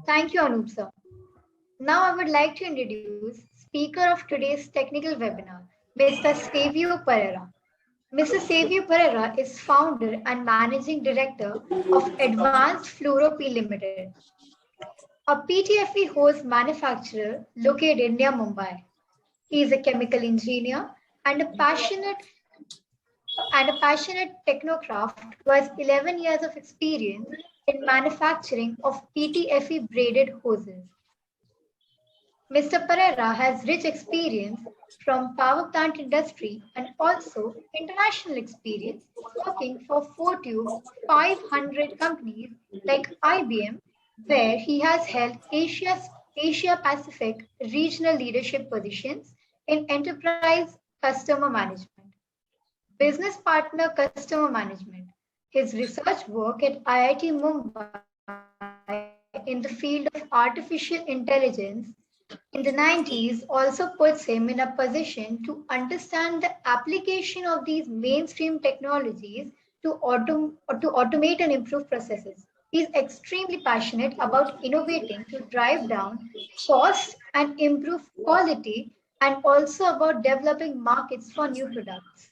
Thank you, Anup sir. Now I would like to introduce speaker of today's technical webinar, Mr. Savio Pereira. Mr. Savio Pereira is founder and managing director of Advanced Fluoro-P Limited, a Ptfe hose manufacturer located near Mumbai. He is a chemical engineer and a passionate technocrat who has 11 years of experience in manufacturing of Ptfe braided hoses. Mr. Pereira has rich experience from power plant industry and also international experience working for Fortune 500 companies like IBM, where he has held Asia Pacific regional leadership positions in enterprise customer management, business partner customer management. His research work at IIT Mumbai in the field of artificial intelligence in the 90s also puts him in a position to understand the application of these mainstream technologies to automate and improve processes. He is extremely passionate about innovating to drive down cost and improve quality, and also about developing markets for new products.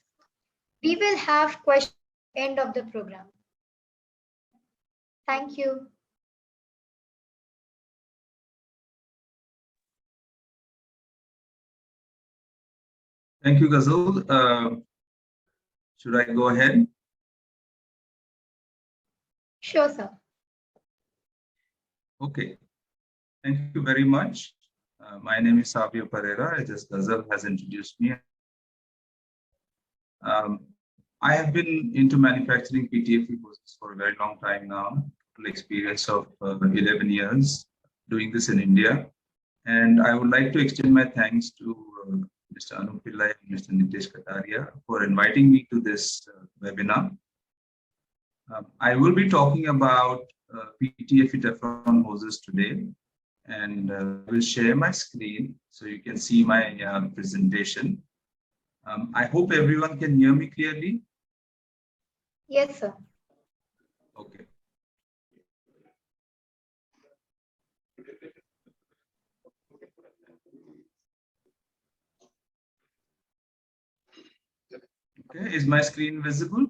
We will have questions at the end of the program. Thank you. Thank you, Ghazal. Should I go ahead? Sure, sir. Okay. Thank you very much. My name is Savio Pereira, as Ghazal has introduced me. I have been into manufacturing Ptfe hoses for a very long time now, total experience of 11 years doing this in India. And I would like to extend my thanks to Mr. Anup Pillai and Mr. Nitesh Kataria for inviting me to this webinar. I will be talking about Ptfe Teflon hoses today, and I will share my screen so you can see my presentation. I hope everyone can hear me clearly. Yes, sir. Okay. Okay, is my screen visible?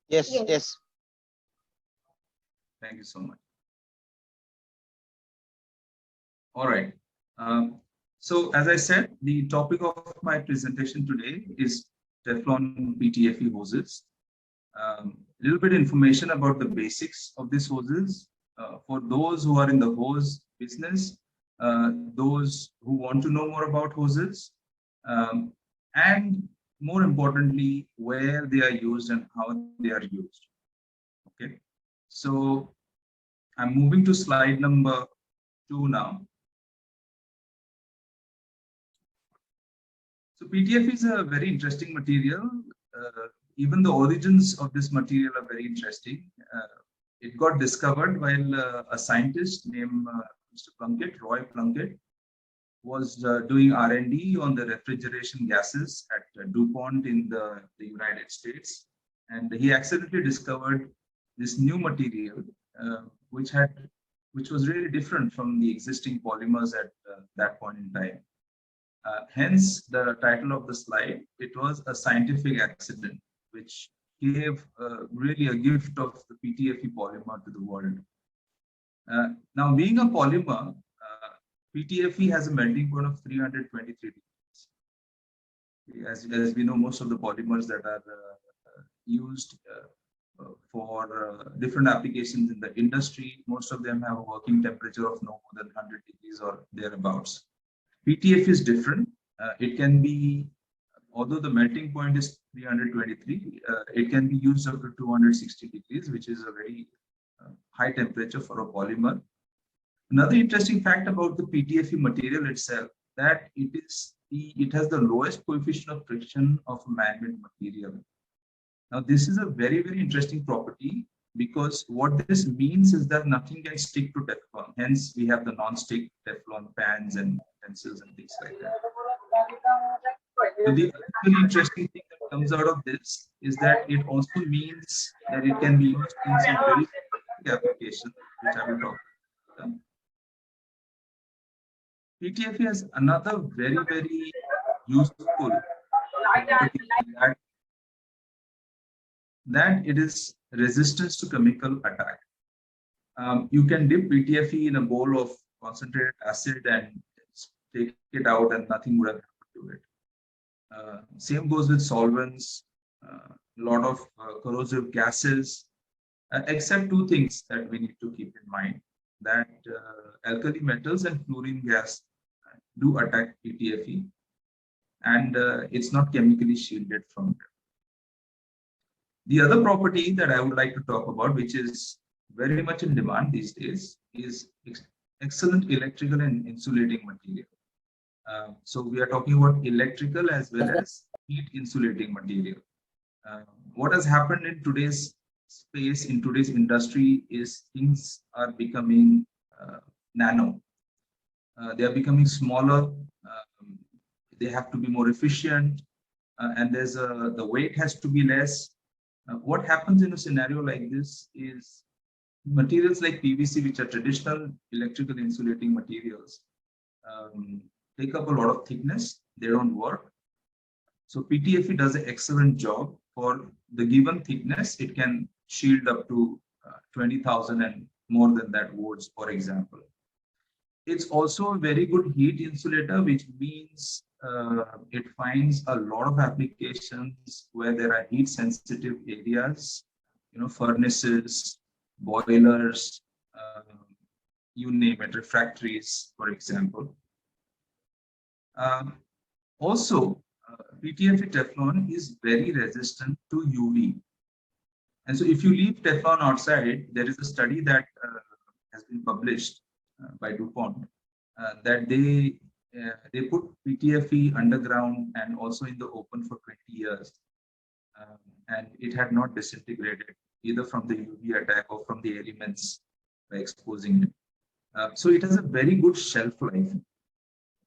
Yes, Yes. yes. Thank you so much. All right. So as I said, the topic of my presentation today is Teflon Ptfe hoses. Little bit information about the basics of these hoses for those who are in the hose business, those who want to know more about hoses, and more importantly, where they are used and how they are used. Okay, so I'm moving to slide number 2 now. So Ptfe is a very interesting material. Even the origins of this material are very interesting. It got discovered while a scientist named Mr. Roy Plunkett, was doing R&D on the refrigeration gases at DuPont in the United States. And he accidentally discovered this new material, which was really different from the existing polymers at that point in time. Hence the title of the slide. It was a scientific accident, which gave really a gift of the Ptfe polymer to the world. Now, being a polymer, Ptfe has a melting point of 323 degrees. As we know, most of the polymers that are used for different applications in the industry, most of them have a working temperature of no more than 100 degrees or thereabouts. Ptfe is different. It can be, although the melting point is 323, it can be used up to 260 degrees, which is a very high temperature for a polymer. Another interesting fact about the Ptfe material itself, that it has the lowest coefficient of friction of a man-made material. Now, this is a very, very interesting property, because what this means is that nothing can stick to Teflon. Hence, we have the non-stick Teflon pans and pencils and things like that. So the really interesting thing that comes out of this is that it also means that it can be used in some very applications, which I will talk about. Ptfe has another very useful property, that it is resistance to chemical attack. You can dip Ptfe in a bowl of concentrated acid and take it out and nothing would have happened to it. Same goes with solvents, a lot of corrosive gases, except two things that we need to keep in mind, that alkali metals and fluorine gas do attack Ptfe, and it's not chemically shielded from it. The other property that I would like to talk about, which is very much in demand these days, is excellent electrical and insulating material. So we are talking about electrical as well as heat insulating material. What has happened in today's space, in today's industry, is things are becoming nano. They are becoming smaller. They have to be more efficient, and the weight has to be less. What happens in a scenario like this is materials like PVC, which are traditional electrical insulating materials, take up a lot of thickness. They don't work. So Ptfe does an excellent job. For the given thickness, it can shield up to 20,000 and more than that volts, for example. It's also a very good heat insulator, which means it finds a lot of applications where there are heat sensitive areas, furnaces, boilers, you name it, refractories, for example. Also, Ptfe Teflon is very resistant to UV. And so if you leave Teflon outside, there is a study that has been published by DuPont that they put Ptfe underground and also in the open for 20 years. And it had not disintegrated either from the UV attack or from the elements by exposing it. So it has a very good shelf life.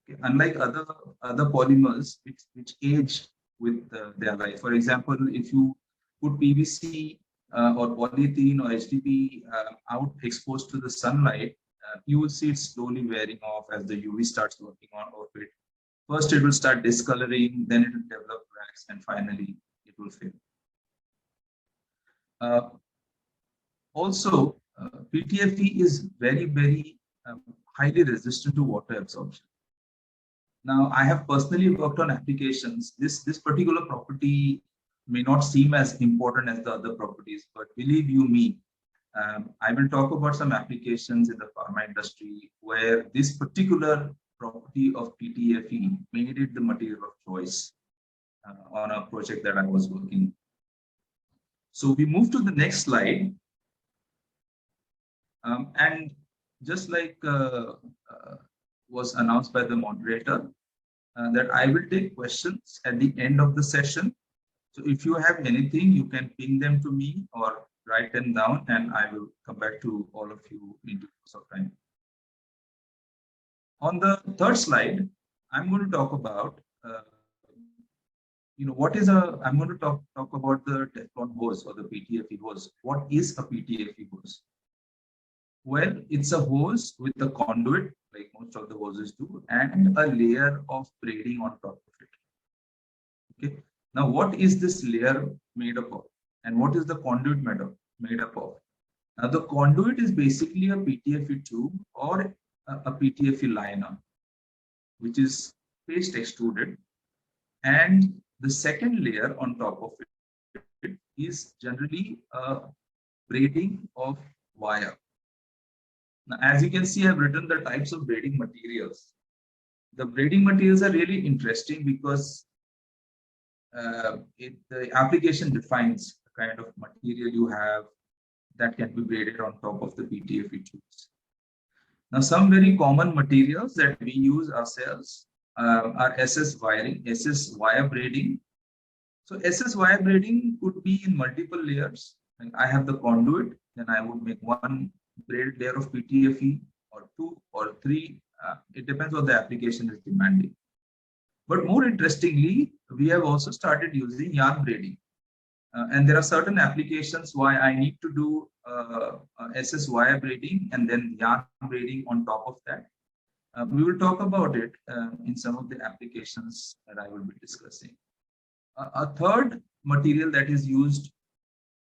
Okay. Unlike other polymers which age with their life. For example, if you put PVC or polyethylene or HDPE out exposed to the sunlight, you will see it slowly wearing off as the UV starts working on it. First, it will start discoloring, then it will develop cracks, and finally, it will fail. Also, Ptfe is very highly resistant to water absorption. Now, I have personally worked on applications. This particular property may not seem as important as the other properties, but believe you me, I will talk about some applications in the pharma industry where this particular property of Ptfe made it the material of choice on a project that I was working. So we move to the next slide. And just like was announced by the moderator, that I will take questions at the end of the session. So if you have anything, you can ping them to me or write them down, and I will come back to all of you in due course of time. On the third slide, I'm going to talk about, I'm going to talk about the Teflon hose or the Ptfe hose. What is a Ptfe hose? Well, it's a hose with a conduit, like most of the hoses do, and a layer of braiding on top of it. Okay. Now, what is this layer made up of? And what is the conduit made up of? Now, the conduit is basically a Ptfe tube or a Ptfe liner, which is paste extruded. And the second layer on top of it is generally a braiding of wire. Now, as you can see, I've written the types of braiding materials. The braiding materials are really interesting because the application defines the kind of material you have that can be braided on top of the Ptfe tubes. Now, some very common materials that we use ourselves are SS wire braiding. So SS wire braiding could be in multiple layers. Like I have the conduit, then I would make one braided layer of Ptfe or two or three. It depends what the application is demanding. But more interestingly, we have also started using yarn braiding. And there are certain applications why I need to do SS wire braiding and then yarn braiding on top of that. We will talk about it in some of the applications that I will be discussing. A third material that is used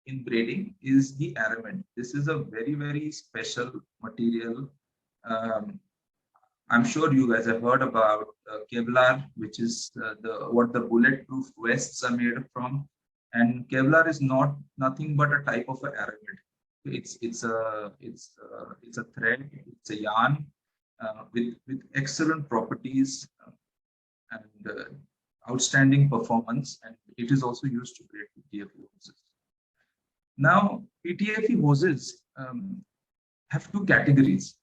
in braiding is the aramid. This is a very, very special material. I'm sure you guys have heard about Kevlar, which is what the bulletproof vests are made from. And Kevlar is nothing but a type of an aramid. It's a thread, it's a yarn with excellent properties and outstanding performance, and it is also used to braid Ptfe hoses. Now, Ptfe hoses have two categories.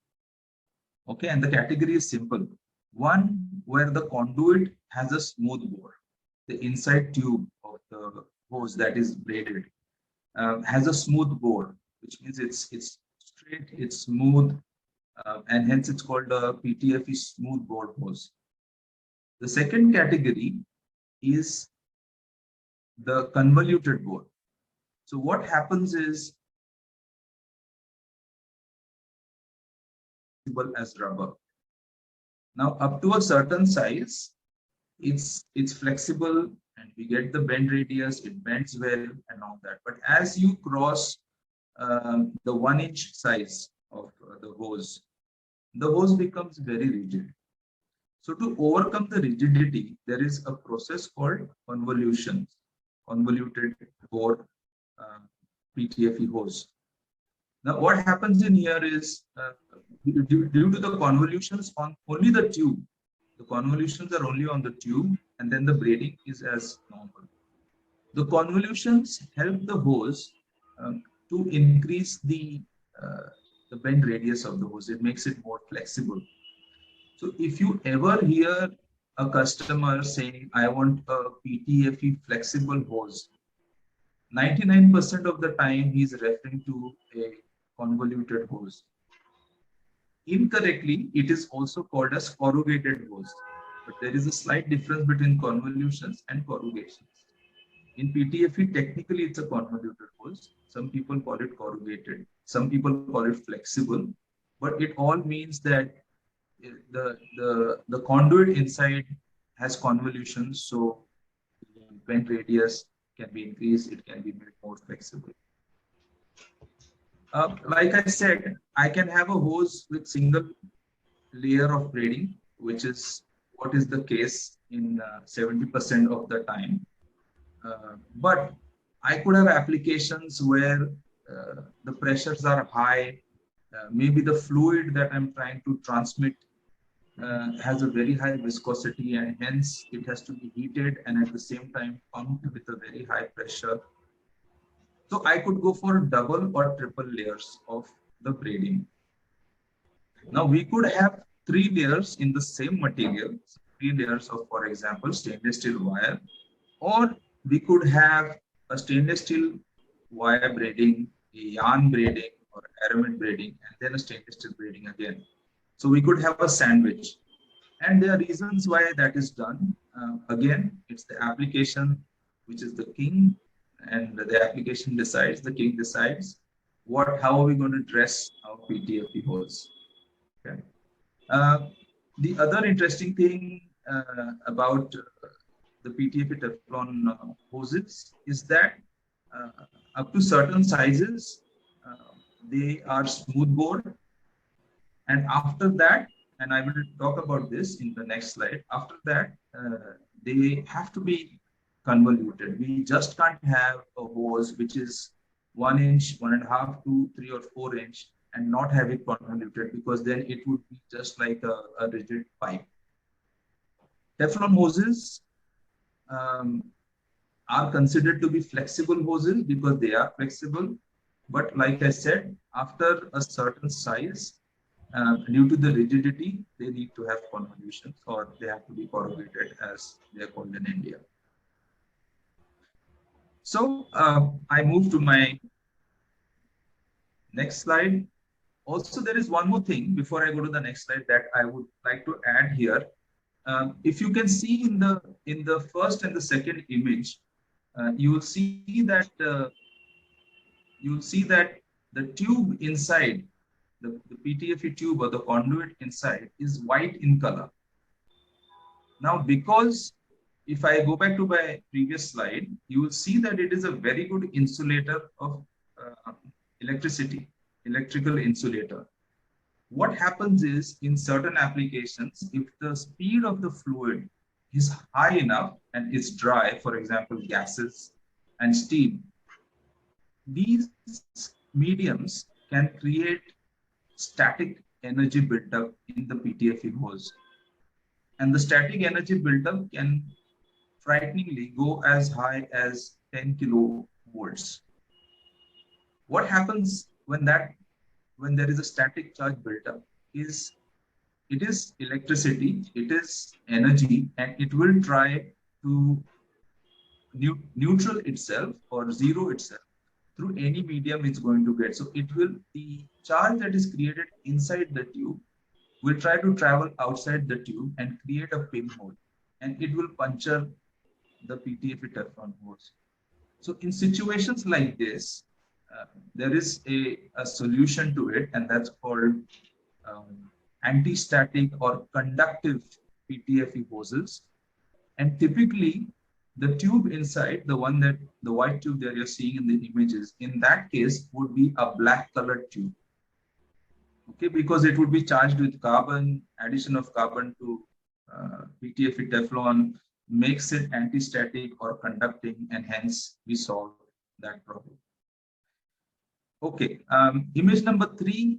Okay, and the category is simple. One where the conduit has a smooth bore, the inside tube of the hose that is braided has a smooth bore, which means it's straight, it's smooth, and hence it's called a Ptfe smooth bore hose. The second category is the convoluted board. So what happens is as rubber. Now up to a certain size, it's flexible and we get the bend radius, it bends well and all that. But as you cross the 1 inch size of the hose becomes very rigid. So to overcome the rigidity, there is a process called convoluted board Ptfe hose. Now what happens in here is due to the convolutions on only the tube, the convolutions are only on the tube and then the braiding is as normal. The convolutions help the hose to increase the bend radius of the hose. It makes it more flexible. So if you ever hear a customer saying, I want a Ptfe flexible hose, 99% of the time he's referring to a convoluted hose. Incorrectly, it is also called as corrugated hose, but there is a slight difference between convolutions and corrugations. In Ptfe, technically it's a convoluted hose. Some people call it corrugated, some people call it flexible, but it all means that the conduit inside has convolutions, so the bend radius can be increased, it can be made more flexible. Like I said, I can have a hose with single layer of braiding, which is what is the case in 70% of the time. But I could have applications where the pressures are high, maybe the fluid that I'm trying to transmit has a very high viscosity and hence it has to be heated and at the same time pumped with a very high pressure. So I could go for double or triple layers of the braiding. Now we could have 3 layers in the same material, 3 layers of, for example, stainless steel wire, or we could have a stainless steel wire braiding, a yarn braiding or aramid braiding, and then a stainless steel braiding again. So we could have a sandwich. And there are reasons why that is done. Again, it's the application which is the king, and the application decides, the king decides how are we going to dress our Ptfe hose. Okay. The other interesting thing about the Ptfe Teflon hoses is that up to certain sizes, they are smooth bore, and after that, and I will talk about this in the next slide, after that, they have to be convoluted. We just can't have a hose which is 1 inch, 1.5 to 3 or 4 inch and not have it convoluted, because then it would be just like a rigid pipe. Teflon hoses are considered to be flexible hoses because they are flexible. But like I said, after a certain size, due to the rigidity, they need to have convolutions or they have to be corrugated as they are called in India. So I move to my next slide. Also, there is one more thing before I go to the next slide that I would like to add here. If you can see in the first and the second image, you will see that the tube inside, the Ptfe tube or the conduit inside is white in color. Now, because if I go back to my previous slide, you will see that it is a very good insulator of electrical insulator. What happens is, in certain applications, if the speed of the fluid is high enough and it's dry, for example, gases and steam, these mediums can create static energy buildup in the Ptfe hose. And the static energy buildup can frighteningly go as high as 10 kilovolts. What happens when there is a static charge buildup is it is electricity, it is energy, and it will try to neutral itself or zero itself through any medium it's going to get. So the charge that is created inside the tube will try to travel outside the tube and create a pinhole, and it will puncture the Ptfe Teflon hose. So in situations like this, there is a solution to it, and that's called anti-static or conductive Ptfe hoses. And typically, the tube inside, the white tube that you're seeing in the images, in that case would be a black colored tube. Okay, because it would be charged with carbon, addition of carbon to Ptfe Teflon makes it anti-static or conducting, and hence we solve that problem. Okay, image number 3,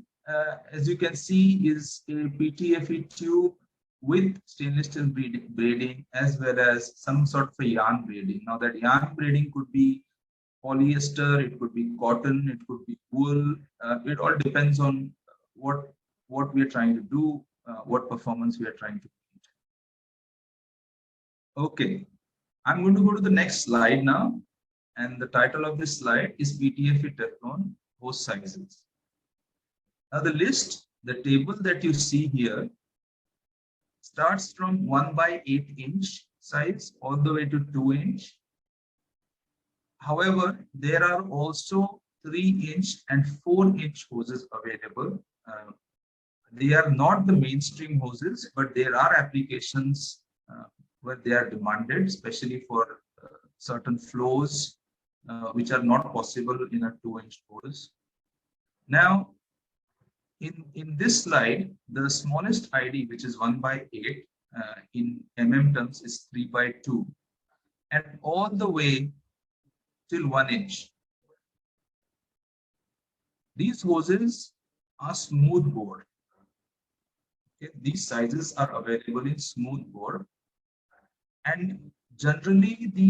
as you can see, is a Ptfe tube with stainless steel braiding as well as some sort of a yarn braiding. Now that yarn braiding could be polyester, it could be cotton, it could be wool. It all depends on what we are trying to do, what performance we are trying to meet. Okay, I'm going to go to the next slide now, and the title of this slide is Ptfe Teflon hose sizes. Now the table that you see here starts from 1/8 inch size all the way to 2 inch. However, there are also 3 inch and 4 inch hoses available. They are not the mainstream hoses, but there are applications where they are demanded, especially for certain flows which are not possible in a 2 inch hose. Now, in this slide, the smallest ID, which is 1/8 in mm terms, is 3/2, and all the way till 1 inch. These hoses are smooth bore. Okay, these sizes are available in smooth bore, and generally the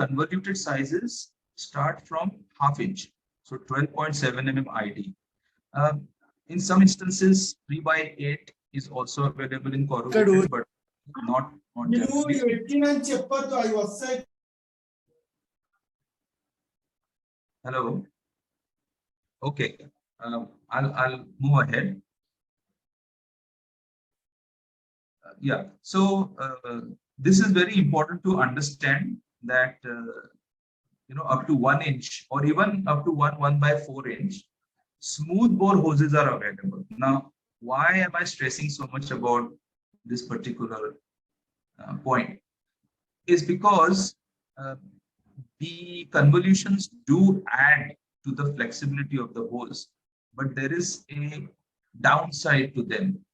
convoluted sizes start from 1/2 inch, so 12.7 mm ID. In some instances, 3/8 is also available in corrugated, but not generally. Hello. Okay, I'll move ahead. Yeah, so this is very important to understand that up to 1 inch or even up to 1/4 inch, smooth bore hoses are available. Now, why am I stressing so much about this particular point? Is because the convolutions do add to the flexibility of the hose, but there is a downside to them.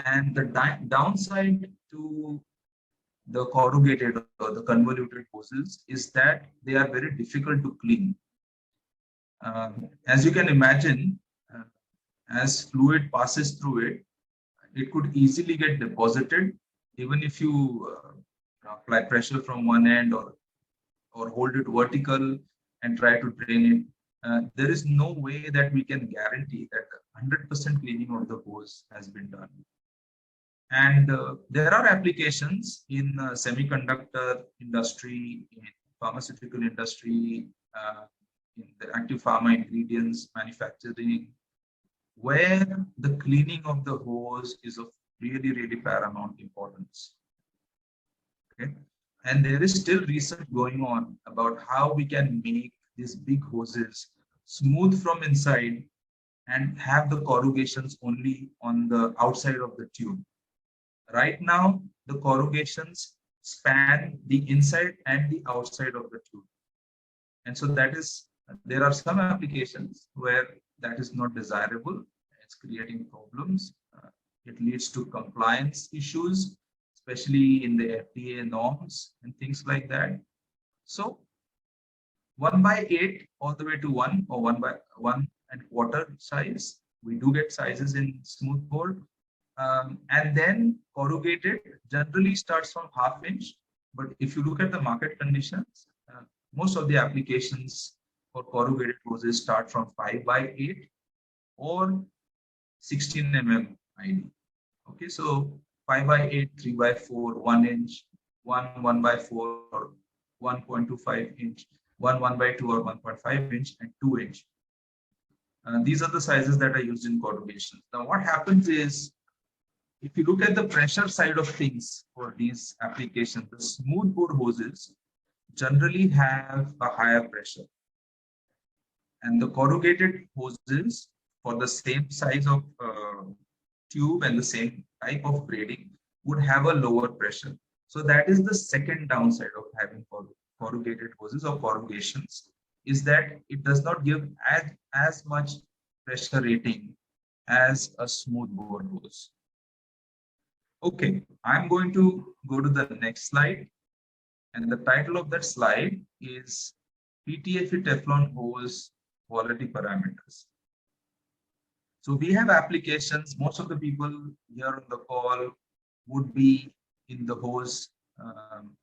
And the downside to the corrugated or the convoluted hoses is that they are very difficult to clean. As you can imagine, as fluid passes through it, it could easily get deposited, even if you apply pressure from one end or hold it vertical and try to drain it. There is no way that we can guarantee that 100% cleaning of the hose has been done. And there are applications in semiconductor industry, in pharmaceutical industry, in the active pharma ingredients manufacturing, where the cleaning of the hose is of really, really paramount importance. Okay, and there is still research going on about how we can make these big hoses, smooth from inside, and have the corrugations only on the outside of the tube. Right now, the corrugations span the inside and the outside of the tube. And so there are some applications where that is not desirable. It's creating problems. It leads to compliance issues, especially in the FDA norms and things like that. So 1/8 all the way to 1 or 1 1/4 size. We do get sizes in smooth board. And then corrugated generally starts from 1/2 inch. But if you look at the market conditions, most of the applications for corrugated hoses start from 5/8 or 16 mm ID. Okay, so 5/8, 3/4, 1 inch, 1/4, or 1.25 inch, 1/2 or 1.5 inch, and 2 inch. These are the sizes that are used in corrugation. Now, what happens is, if you look at the pressure side of things for these applications, the smooth bore hoses generally have a higher pressure. And the corrugated hoses for the same size of tube and the same type of braiding would have a lower pressure. So that is the second downside of having corrugated hoses or corrugations, is that it does not give as much pressure rating as a smooth bore hose. Okay, I'm going to go to the next slide. And the title of that slide is Ptfe Teflon Hose Quality Parameters. So we have applications. Most of the people here on the call would be in the hose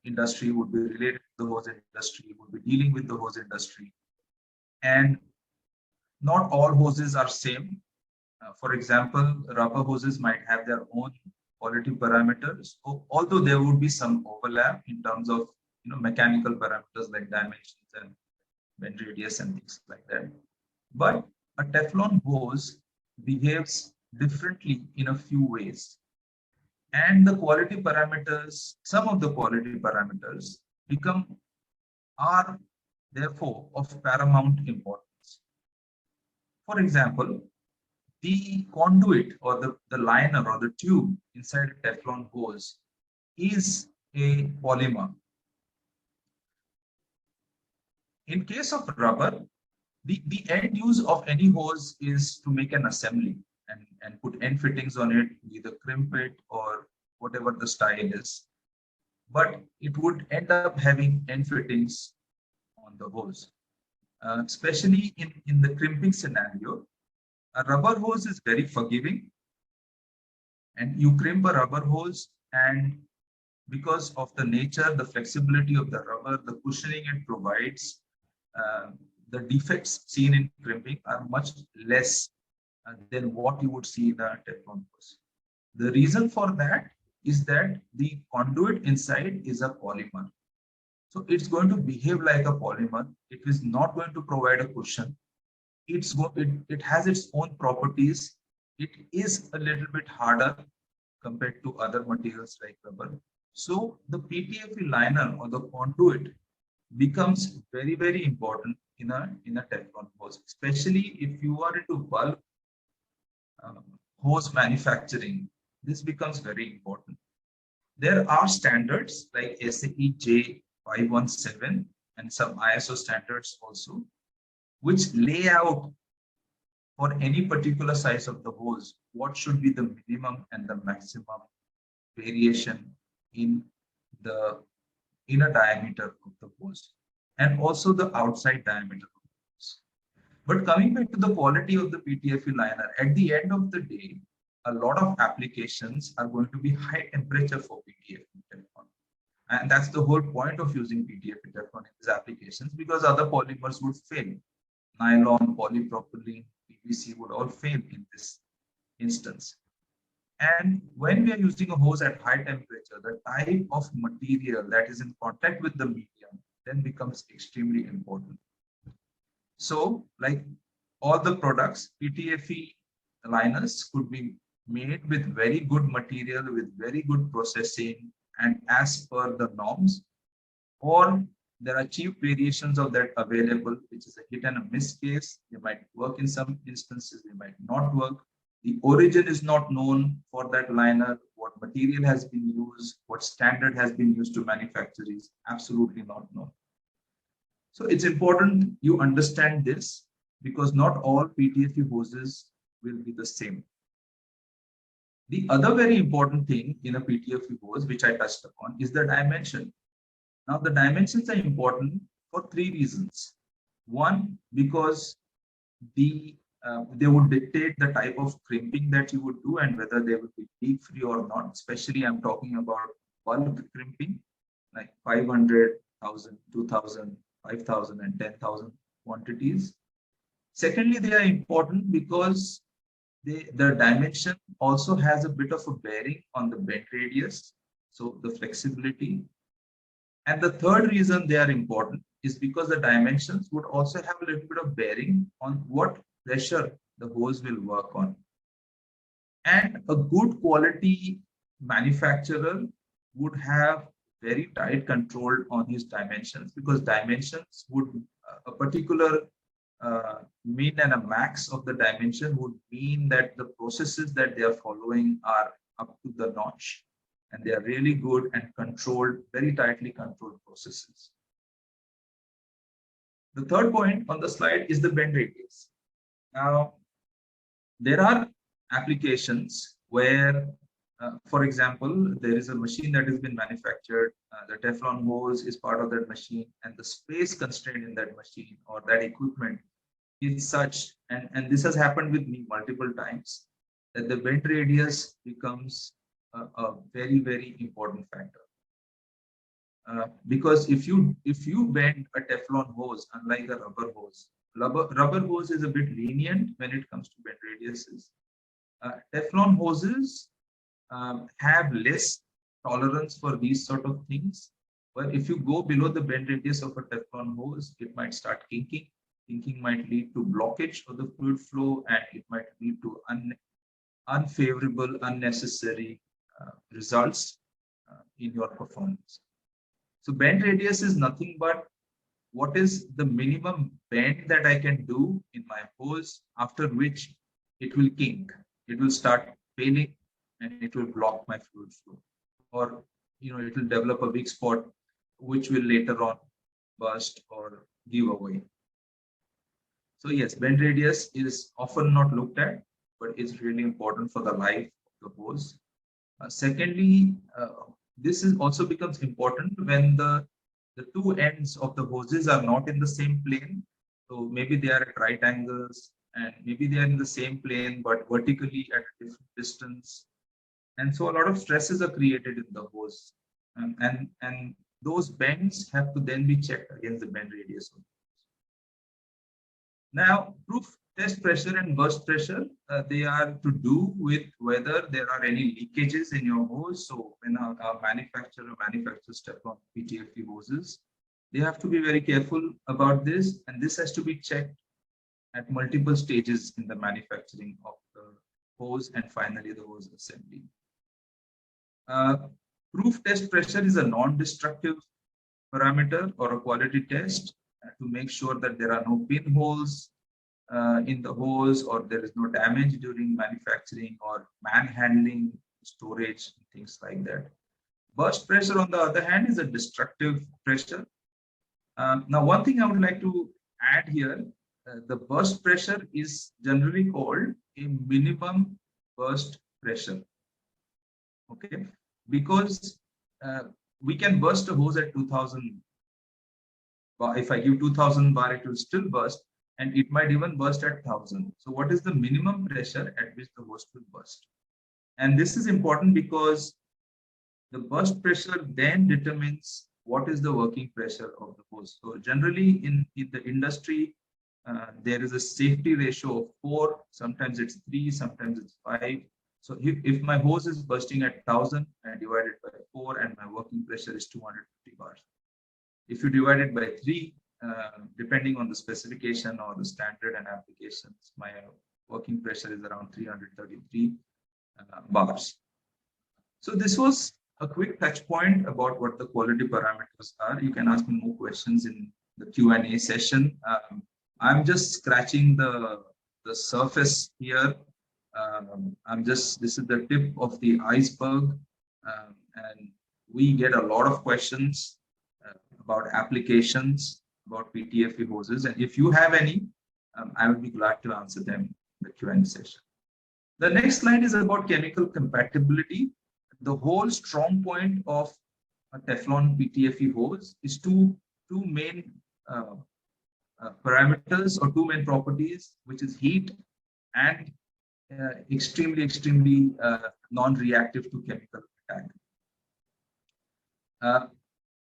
industry, would be related to the hose industry, would be dealing with the hose industry. And not all hoses are same. For example, rubber hoses might have their own quality parameters, although there would be some overlap in terms of mechanical parameters like dimensions and bend radius and things like that. But a Teflon hose behaves differently in a few ways. And the quality parameters, some of the quality parameters are therefore of paramount importance. For example, the conduit or the liner or the tube inside a Teflon hose is a polymer. In case of rubber, the end use of any hose is to make an assembly and put end fittings on it, either crimp it or whatever the style is. But it would end up having end fittings on the hose. Especially in the crimping scenario, a rubber hose is very forgiving. And you crimp a rubber hose, and because of the nature, the flexibility of the rubber, the cushioning it provides, the defects seen in crimping are much less than what you would see in a Teflon hose. The reason for that is that the conduit inside is a polymer. So it's going to behave like a polymer. It is not going to provide a cushion. It has its own properties. It is a little bit harder compared to other materials like rubber. So the Ptfe liner or the conduit becomes very, very important in a Teflon hose, especially if you are into bulk hose manufacturing. This becomes very important. There are standards like SAE J517 and some ISO standards also, which lay out for any particular size of the hose what should be the minimum and the maximum variation in the inner diameter of the hose, and also the outside diameter of the hose. But coming back to the quality of the Ptfe liner, at the end of the day, a lot of applications are going to be high temperature for Ptfe Teflon. And that's the whole point of using Ptfe Teflon in these applications, because other polymers would fail. Nylon, polypropylene, PVC would all fail in this instance. And when we are using a hose at high temperature, the type of material that is in contact with the medium then becomes extremely important. So, like all the products, Ptfe liners could be made with very good material, with very good processing, and as per the norms, or there are cheap variations of that available, which is a hit and a miss case. They might work in some instances, they might not work. The origin is not known for that liner. What material has been used, what standard has been used to manufacture is absolutely not known. So it's important you understand this, because not all Ptfe hoses will be the same. The other very important thing in a Ptfe hose, which I touched upon, is the dimension. Now, the dimensions are important for three reasons. One, because they would dictate the type of crimping that you would do and whether they would be leak free or not. Especially, I'm talking about bulk crimping, like 500, 1,000, 2,000, 5,000, and 10,000 quantities. Secondly, they are important because the dimension also has a bit of a bearing on the bend radius, so the flexibility. And the third reason they are important is because the dimensions would also have a little bit of bearing on what pressure the hose will work on. And a good quality manufacturer would have very tight control on his dimensions, because dimensions would, a particular min and a max of the dimension would mean that the processes that they are following are up to the notch, and they are really good and controlled, very tightly controlled processes. The third point on the slide is the bend radius. Now, there are applications where, for example, there is a machine that has been manufactured, the Teflon hose is part of that machine, and the space constraint in that machine or that equipment is such, and this has happened with me multiple times, that the bend radius becomes a very, very important factor. Because if you bend a Teflon hose, unlike a rubber hose, rubber hose is a bit lenient when it comes to bend radiuses. Teflon hoses have less tolerance for these sort of things. But if you go below the bend radius of a Teflon hose, it might start kinking. Kinking might lead to blockage of the fluid flow, and it might lead to unfavorable, unnecessary results in your performance. So bend radius is nothing but what is the minimum bend that I can do in my hose, after which it will kink. It will start failing and it will block my fluid flow, or it will develop a weak spot which will later on burst or give away. So yes, bend radius is often not looked at, but it's really important for the life of the hose. Secondly, this is also becomes important when the two ends of the hoses are not in the same plane. So maybe they are at right angles, and maybe they are in the same plane but vertically at a different distance. And so a lot of stresses are created in the hose, and those bends have to then be checked against the bend radius. Now, proof test pressure and burst pressure, they are to do with whether there are any leakages in your hose. So when a manufacturer manufactures Teflon Ptfe hoses, they have to be very careful about this, and this has to be checked at multiple stages in the manufacturing of the hose and finally the hose assembly. Proof test pressure is a non-destructive parameter or a quality test to make sure that there are no pinholes in the hose, or there is no damage during manufacturing or manhandling, storage, things like that. Burst pressure, on the other hand, is a destructive pressure. Now, one thing I would like to add here, the burst pressure is generally called a minimum burst pressure. Okay, because we can burst a hose at 2000 bar. If I give 2000 bar, it will still burst, and it might even burst at 1000. So what is the minimum pressure at which the hose will burst? And this is important because the burst pressure then determines what is the working pressure of the hose. So generally in the industry, there is a safety ratio of 4, sometimes it's 3, sometimes it's 5. So if my hose is bursting at 1000 and divide it by 4, and my working pressure is 250 bars. If you divide it by 3, depending on the specification or the standard and applications, my working pressure is around 333 bars. So this was a quick touch point about what the quality parameters are. You can ask me more questions in the Q&A session. I'm just scratching the surface here. This is the tip of the iceberg, and we get a lot of questions about applications, about Ptfe hoses, and if you have any, I would be glad to answer them in the Q&A session. The next slide is about chemical compatibility. The whole strong point of a Teflon Ptfe hose is two main parameters or two main properties, which is heat and extremely non-reactive to chemical attack.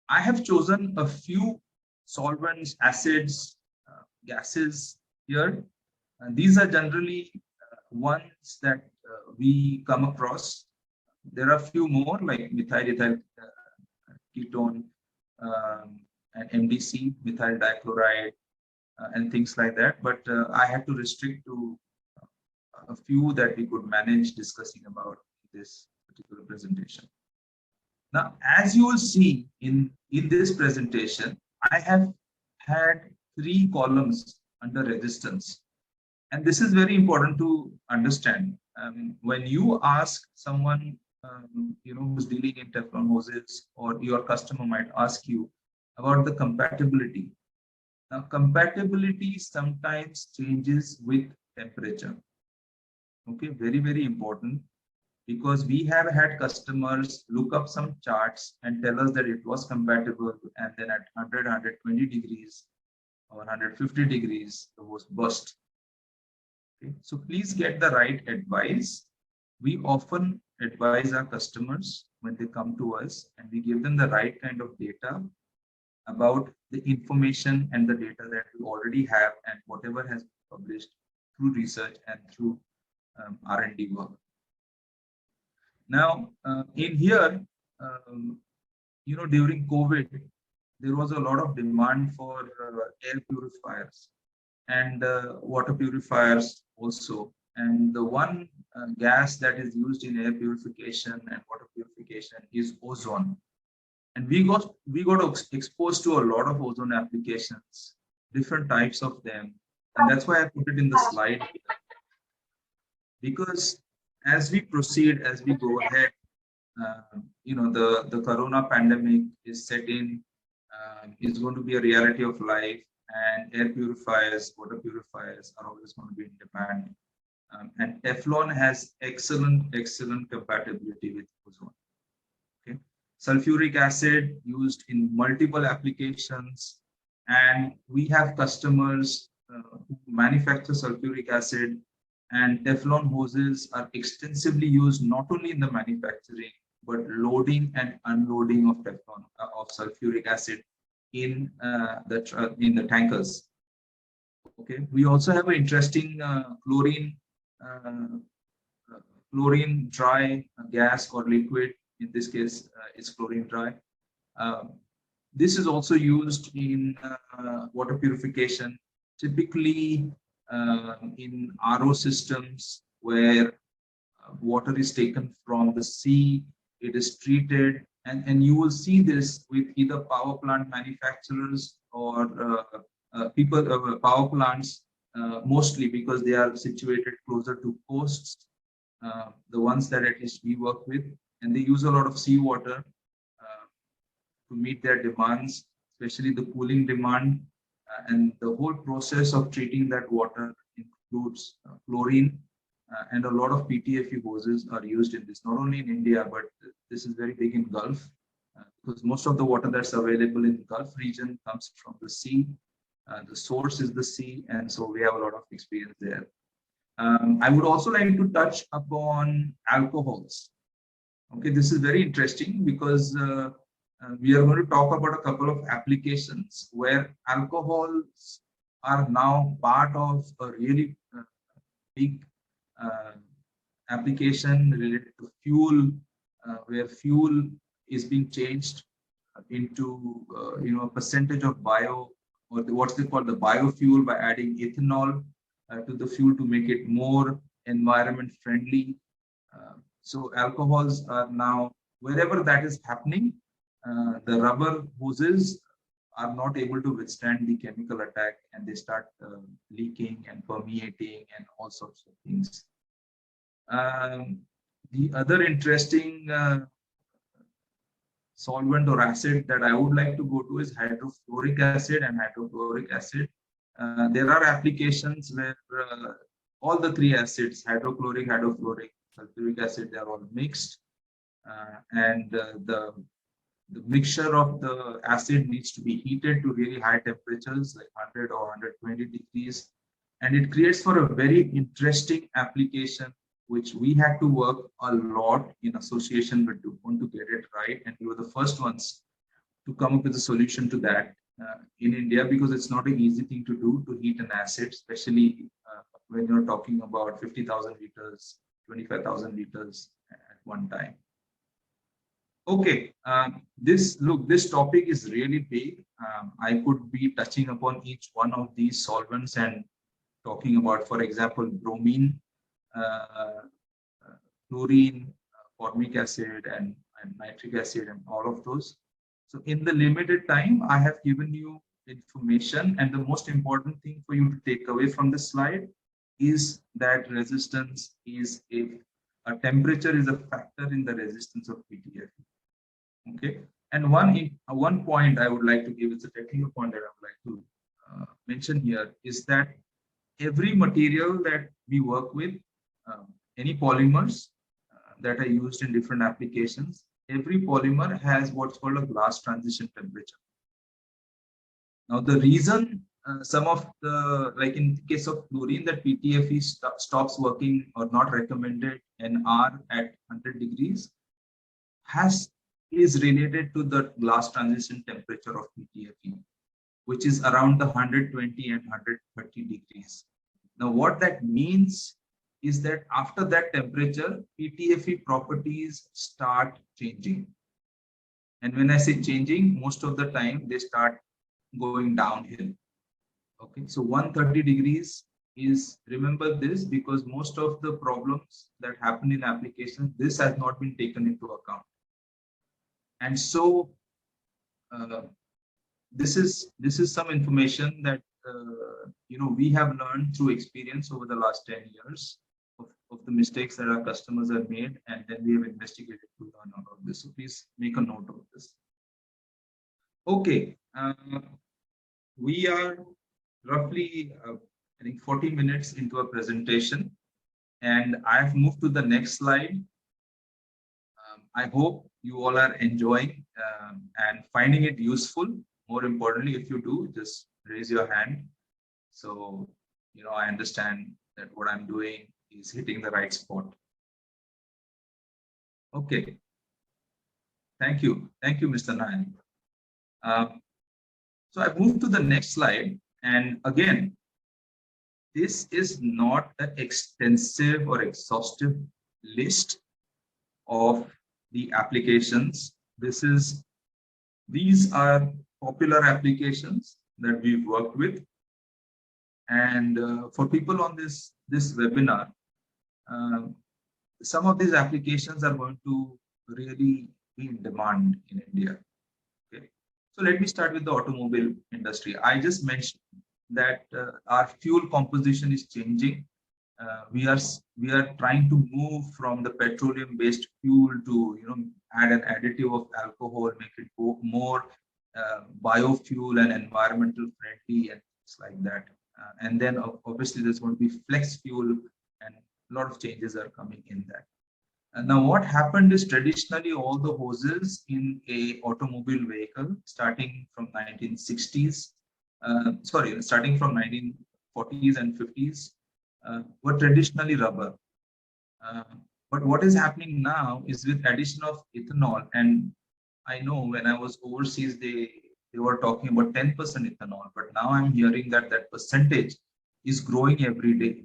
I have chosen a few solvents, acids, gases here. And these are generally ones that we come across. There are a few more like methyl ketone and MDC, methyl dichloride, and things like that. But I had to restrict to a few that we could manage discussing about this particular presentation. Now, as you will see in this presentation, I have had 3 columns under resistance. And this is very important to understand. When you ask someone who's dealing in Teflon hoses, or your customer might ask you about the compatibility. Now, compatibility sometimes changes with temperature. Okay, very important, because we have had customers look up some charts and tell us that it was compatible, and then at 100, 120 degrees or 150 degrees, the hose burst. Okay, so please get the right advice. We often advise our customers when they come to us, and we give them the right kind of data about the information and the data that we already have and whatever has been published through research and through R&D work. Now, in here, during COVID, there was a lot of demand for air purifiers and water purifiers also. And the one gas that is used in air purification and water purification is ozone. And we got exposed to a lot of ozone applications, different types of them. And that's why I put it in the slide here. Because as we proceed, as we go ahead, the corona pandemic is set in, is going to be a reality of life, and air purifiers, water purifiers are always going to be in demand. And Teflon has excellent compatibility with ozone. Okay, sulfuric acid used in multiple applications, and we have customers who manufacture sulfuric acid, and Teflon hoses are extensively used not only in the manufacturing but loading and unloading of Teflon of sulfuric acid in the tankers. Okay, we also have an interesting chlorine dry gas or liquid. In this case, it's chlorine dry. This is also used in water purification, typically in RO systems where water is taken from the sea, it is treated, and you will see this with either power plant manufacturers or power plants, mostly because they are situated closer to coasts, the ones that at least we work with, and they use a lot of seawater to meet their demands, especially the cooling demand. And the whole process of treating that water includes chlorine, and a lot of Ptfe hoses are used in this, not only in India, but this is very big in Gulf, because most of the water that's available in the Gulf region comes from the sea. The source is the sea, and so we have a lot of experience there. I would also like to touch upon alcohols. Okay, this is very interesting because we are going to talk about a couple of applications where alcohols are now part of a really big application related to fuel, where fuel is being changed into a percentage of bio, or what's they call the biofuel, by adding ethanol to the fuel to make it more environment friendly. So alcohols are now wherever that is happening, the rubber hoses are not able to withstand the chemical attack, and they start leaking and permeating and all sorts of things. The other interesting solvent or acid that I would like to go to is hydrofluoric acid and hydrochloric acid. There are applications where all the three acids, hydrochloric, hydrofluoric, sulfuric acid, they are all mixed, and the mixture of the acid needs to be heated to really high temperatures like 100 or 120 degrees, and it creates for a very interesting application which we had to work a lot in association with DuPont to get it right, and we were the first ones to come up with a solution to that in India, because it's not an easy thing to do, to heat an acid, especially when you're talking about 50,000 liters, 25,000 liters at one time. Okay, this topic is really big. I could be touching upon each one of these solvents and talking about, for example, bromine, chlorine, formic acid, and nitric acid, and all of those. So in the limited time, I have given you information, and the most important thing for you to take away from this slide is that resistance is a temperature is a factor in the resistance of Ptfe. Okay, and one point I would like to give, is a technical point that I would like to mention here, is that every material that we work with, any polymers that are used in different applications, every polymer has what's called a glass transition temperature. Now, the reason some of the, like in the case of chlorine, that Ptfe stops working or not recommended NR at 100 degrees is related to the glass transition temperature of Ptfe, which is around the 120 and 130 degrees. Now, what that means is that after that temperature, Ptfe properties start changing. And when I say changing, most of the time they start going downhill. Okay, so 130 degrees is, remember this, because most of the problems that happen in applications, this has not been taken into account. And so this is some information that we have learned through experience over the last 10 years of the mistakes that our customers have made, and then we have investigated to learn all of this. So please make a note of this. Okay, we are roughly I think 40 minutes into a presentation, and I've moved to the next slide. I hope you all are enjoying and finding it useful. More importantly, if you do, just raise your hand. So, I understand that what I'm doing is hitting the right spot. Okay. Thank you. Thank you, Mr. Nayan. So I moved to the next slide. And again, this is not an extensive or exhaustive list of the applications. These are popular applications that we've worked with. And for people on this webinar, some of these applications are going to really be in demand in India. Okay, so let me start with the automobile industry. I just mentioned that our fuel composition is changing. We are trying to move from the petroleum-based fuel to add an additive of alcohol, make it more biofuel and environmental friendly and things like that. And then obviously there's going to be flex fuel, and a lot of changes are coming in that. And now what happened is, traditionally all the hoses in a automobile vehicle starting from 1960s, starting from 1940s and 50s, were traditionally rubber. But what is happening now is, with addition of ethanol, and I know when I was overseas, they were talking about 10% ethanol, but now I'm hearing that percentage is growing every day.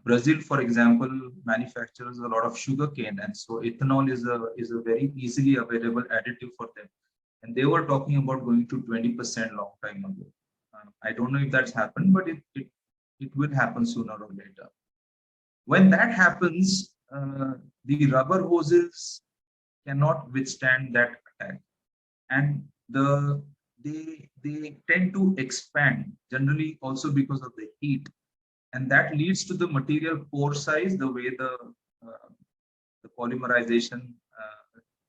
Brazil, for example, manufactures a lot of sugarcane, and so ethanol is a very easily available additive for them. And they were talking about going to 20% long time ago. I don't know if that's happened, but it will happen sooner or later. When that happens, the rubber hoses cannot withstand that attack, and they tend to expand generally also because of the heat, and that leads to the material pore size, the way the polymerization,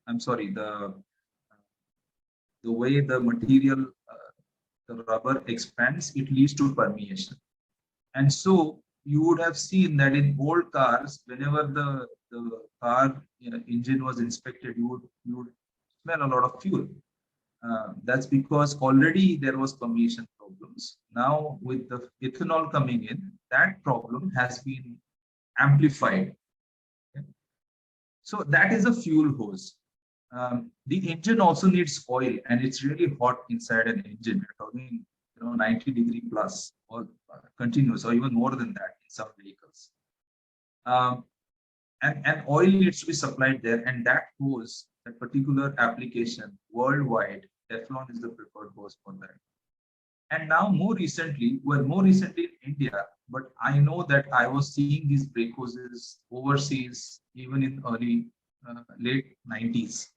I'm sorry, the way the material, the rubber expands, it leads to permeation. And so you would have seen that in old cars, whenever the car engine was inspected, you would smell a lot of fuel. That's because already there was permeation problems. Now with the ethanol coming in, that problem has been amplified. Okay? So that is a fuel hose. The engine also needs oil, and it's really hot inside an engine. We're talking 90-degree plus, or continuous, or even more than that in some vehicles. And oil needs to be supplied there, and that hose, that particular application worldwide, Teflon is the preferred hose for that. And now more recently in India, but I know that I was seeing these brake hoses overseas even in late 90s,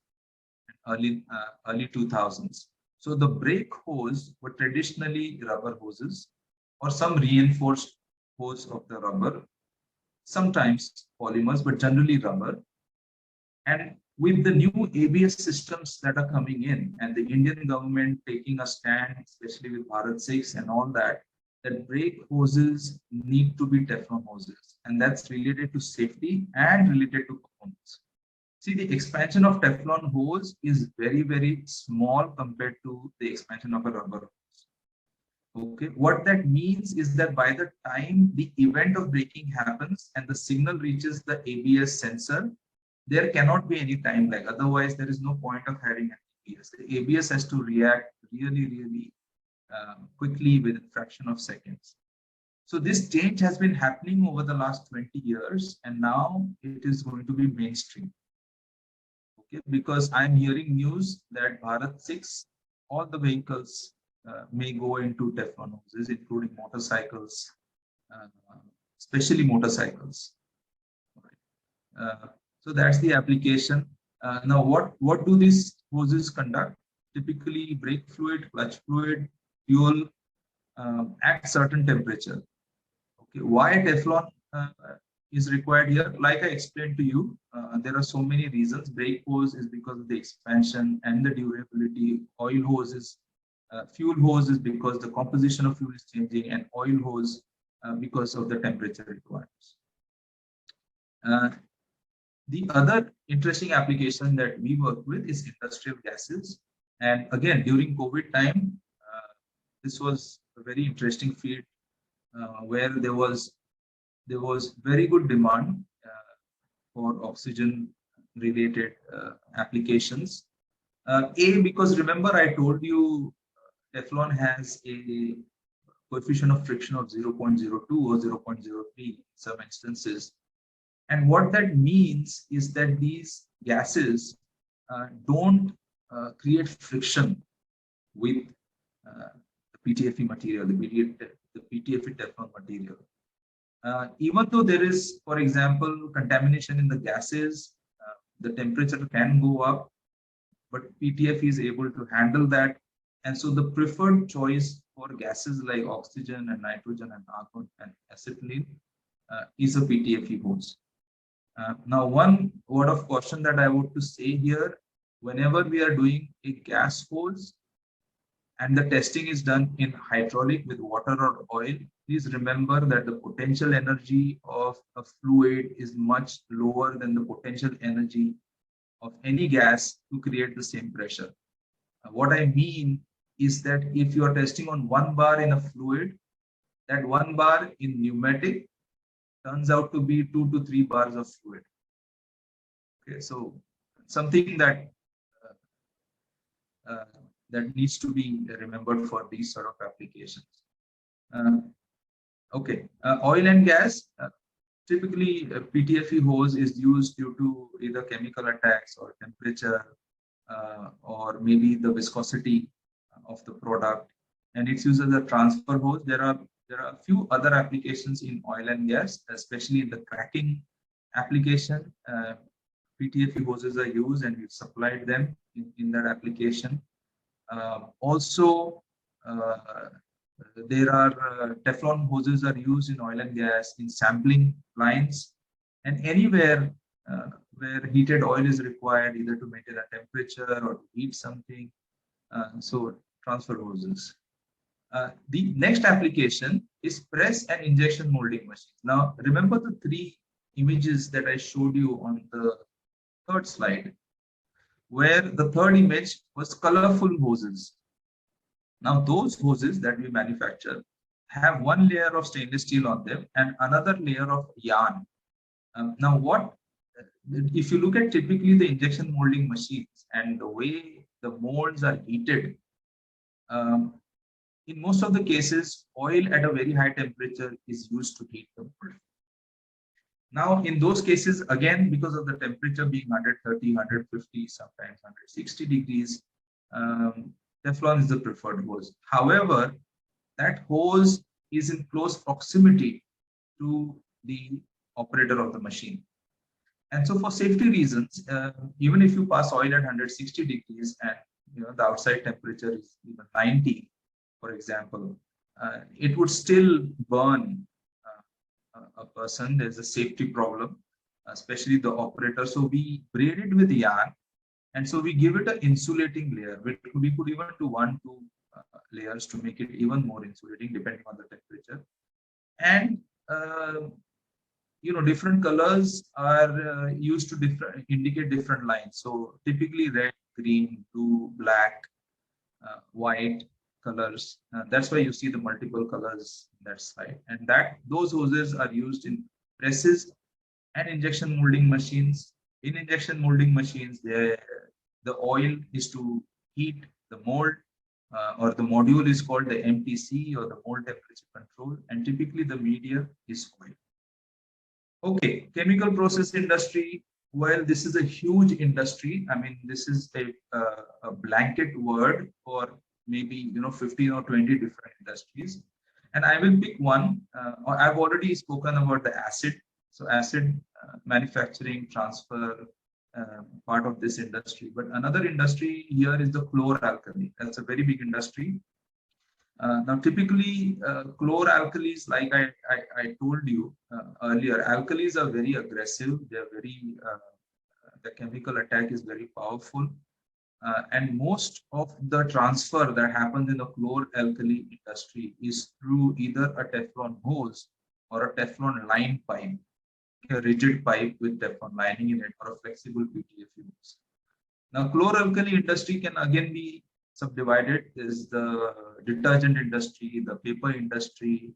early 2000s. So the brake hose were traditionally rubber hoses or some reinforced hose of the rubber, sometimes polymers, but generally rubber. And with the new ABS systems that are coming in, and the Indian government taking a stand, especially with Bharat 6 and all that, that brake hoses need to be Teflon hoses. And that's related to safety and related to performance. See, the expansion of Teflon hose is very, very small compared to the expansion of a rubber hose. Okay, what that means is that by the time the event of braking happens and the signal reaches the ABS sensor, there cannot be any time lag. Otherwise, there is no point of having an ABS. The ABS has to react really, really quickly within a fraction of seconds. So this change has been happening over the last 20 years, and now it is going to be mainstream. Okay, because I'm hearing news that Bharat 6, all the vehicles may go into Teflon hoses, including motorcycles, especially motorcycles. So that's the application. Now, what do these hoses conduct? Typically, brake fluid, clutch fluid, fuel at certain temperature. Okay, why Teflon is required here? Like I explained to you, there are so many reasons. Brake hose is because of the expansion and the durability. Oil hose is fuel hose is because the composition of fuel is changing, and oil hose because of the temperature requirements. The other interesting application that we work with is industrial gases. And again, during COVID time, this was a very interesting field where there was very good demand for oxygen related applications. Because remember I told you Teflon has a coefficient of friction of 0.02 or 0.03 in some instances. And what that means is that these gases don't create friction with the Ptfe material, the Ptfe Teflon material. Even though there is, for example, contamination in the gases, the temperature can go up, but Ptfe is able to handle that. And so the preferred choice for gases like oxygen and nitrogen and argon and acetylene is a Ptfe hose. Now, one word of caution that I want to say here, whenever we are doing a gas hose and the testing is done in hydraulic with water or oil, please remember that the potential energy of a fluid is much lower than the potential energy of any gas to create the same pressure. What I mean is that if you are testing on 1 bar in a fluid, that 1 bar in pneumatic turns out to be 2 to 3 bars of fluid. Okay, so something that that needs to be remembered for these sort of applications. Okay, oil and gas. Typically, Ptfe hose is used due to either chemical attacks or temperature, or maybe the viscosity of the product, and it's used as a transfer hose. There are a few other applications in oil and gas, especially in the cracking application. Ptfe hoses are used, and we've supplied them in that application. Also, there are Teflon hoses are used in oil and gas, in sampling lines, and anywhere where heated oil is required, either to maintain a temperature or to heat something. So transfer hoses. The next application is press and injection molding machines. Now, remember the three images that I showed you on the third slide, where the third image was colorful hoses. Now, those hoses that we manufacture have one layer of stainless steel on them and another layer of yarn. Now, if you look at typically the injection molding machines and the way the molds are heated, in most of the cases, oil at a very high temperature is used to heat the mold. Now, in those cases, again, because of the temperature being 130, 150, sometimes 160 degrees, Teflon is the preferred hose. However, that hose is in close proximity to the operator of the machine. And so for safety reasons, even if you pass oil at 160 degrees and the outside temperature is even 90, for example, it would still burn a person. There's a safety problem, especially the operator. So we braid it with yarn, and so we give it an insulating layer. We could even do 1-2 layers to make it even more insulating, depending on the temperature. And different colors are used to indicate different lines. So typically red, green, blue, black, white colors. That's why you see the multiple colors in that slide. And those hoses are used in presses and injection molding machines. In injection molding machines, the oil is to heat the mold, or the module is called the MTC, or the mold temperature control, and typically the media is oil. Okay, chemical process industry. Well, this is a huge industry. I mean, this is a blanket word for maybe 15 or 20 different industries, and I will pick one. I've already spoken about the acid. So acid manufacturing, transfer, part of this industry. But another industry here is the chloralkali. That's a very big industry. Now, typically, chloralkalis, like I told you earlier, alkalis are very aggressive. They're very, the chemical attack is very powerful. And most of the transfer that happens in the chloralkali industry is through either a Teflon hose or a Teflon line pipe, a rigid pipe with Teflon lining in it, or a flexible Ptfe hose. Now, chloralkali industry can again be subdivided. Is the detergent industry, the paper industry.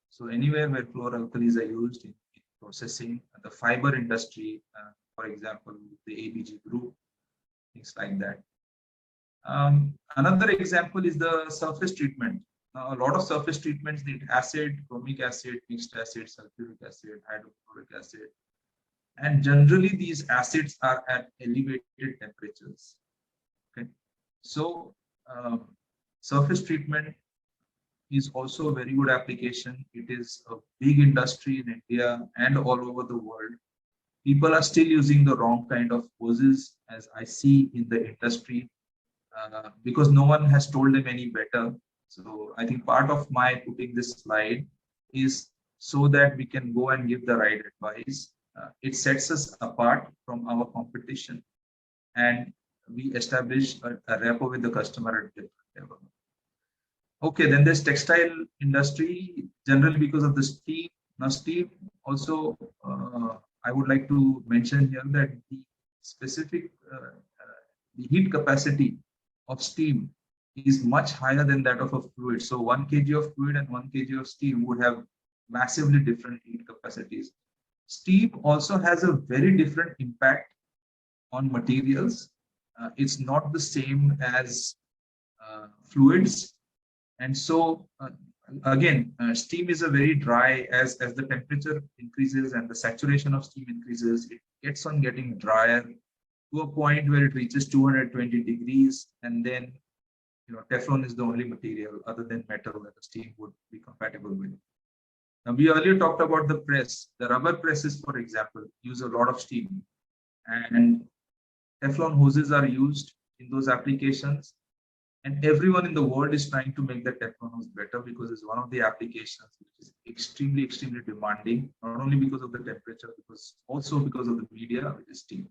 So anywhere where chloralkalis are used in processing, the fiber industry, for example, the ABG group, things like that. Another example is the surface treatment. A lot of surface treatments need acid, chromic acid, mixed acid, sulfuric acid, hydrochloric acid. And generally, these acids are at elevated temperatures. Okay, so surface treatment is also a very good application. It is a big industry in India and all over the world. People are still using the wrong kind of hoses, as I see in the industry, because no one has told them any better. So I think part of my putting this slide is so that we can go and give the right advice. It sets us apart from our competition, and we establish a rapport with the customer at different level. Okay, then there's textile industry, generally because of the steam. Now, steam also, I would like to mention here that the specific the heat capacity of steam is much higher than that of a fluid. So 1 kg of fluid and 1 kg of steam would have massively different heat capacities. Steam also has a very different impact on materials. It's not the same as fluids. And so again, steam is a very dry, as the temperature increases and the saturation of steam increases, it gets on getting drier to a point where it reaches 220 degrees. And then, Teflon is the only material other than metal that the steam would be compatible with. Now, we earlier talked about the press. The rubber presses, for example, use a lot of steam. and Teflon hoses are used in those applications. And everyone in the world is trying to make the Teflon hose better because it's one of the applications which is extremely, extremely demanding, not only because of the temperature, because also because of the media, which is steam.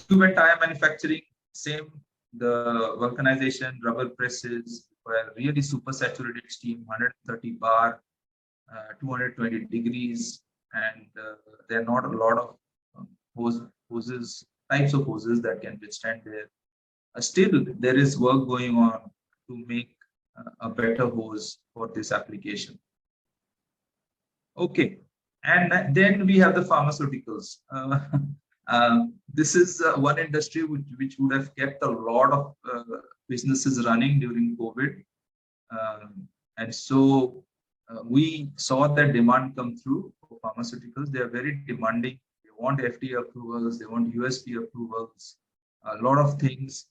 Tube and tire manufacturing, same. The vulcanization, rubber presses were really super saturated steam, 130 bar, 220 degrees, and there are not a lot of hoses, types of hoses that can withstand there. Still, there is work going on to make a better hose for this application. Okay, and then we have the pharmaceuticals. This is one industry which would have kept a lot of businesses running during COVID. And so we saw that demand come through for pharmaceuticals. They are very demanding. They want FDA approvals, they want USP approvals, a lot of things.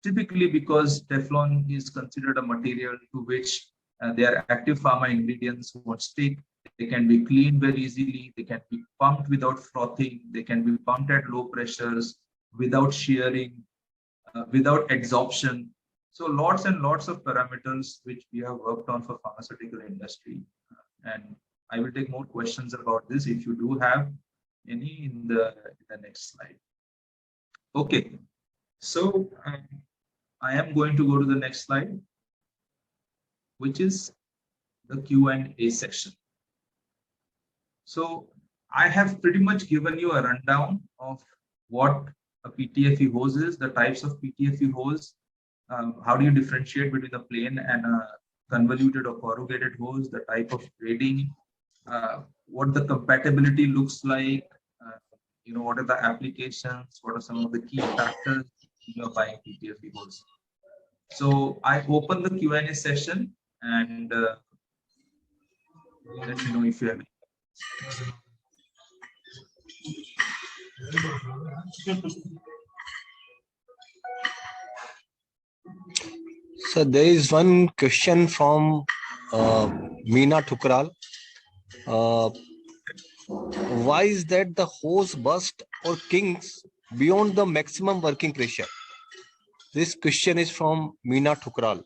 Typically because Teflon is considered a material to which there are active pharma ingredients won't stick. They can be cleaned very easily. They can be pumped without frothing. They can be pumped at low pressures, without shearing, without adsorption. So lots and lots of parameters which we have worked on for pharmaceutical industry. And I will take more questions about this if you do have any in the next slide. Okay, so I am going to go to the next slide, which is the Q&A section. So I have pretty much given you a rundown of what a Ptfe hose is, the types of Ptfe hose, how do you differentiate between a plain and a convoluted or corrugated hose, the type of braiding, what the compatibility looks like, what are the applications, what are some of the key factors when you're buying Ptfe hose. So I open the Q&A session and let me know if you have any. So there is one question from Meena Thukral. Why is that the hose burst or kinks beyond the maximum working pressure? This question is from Meena Thukral.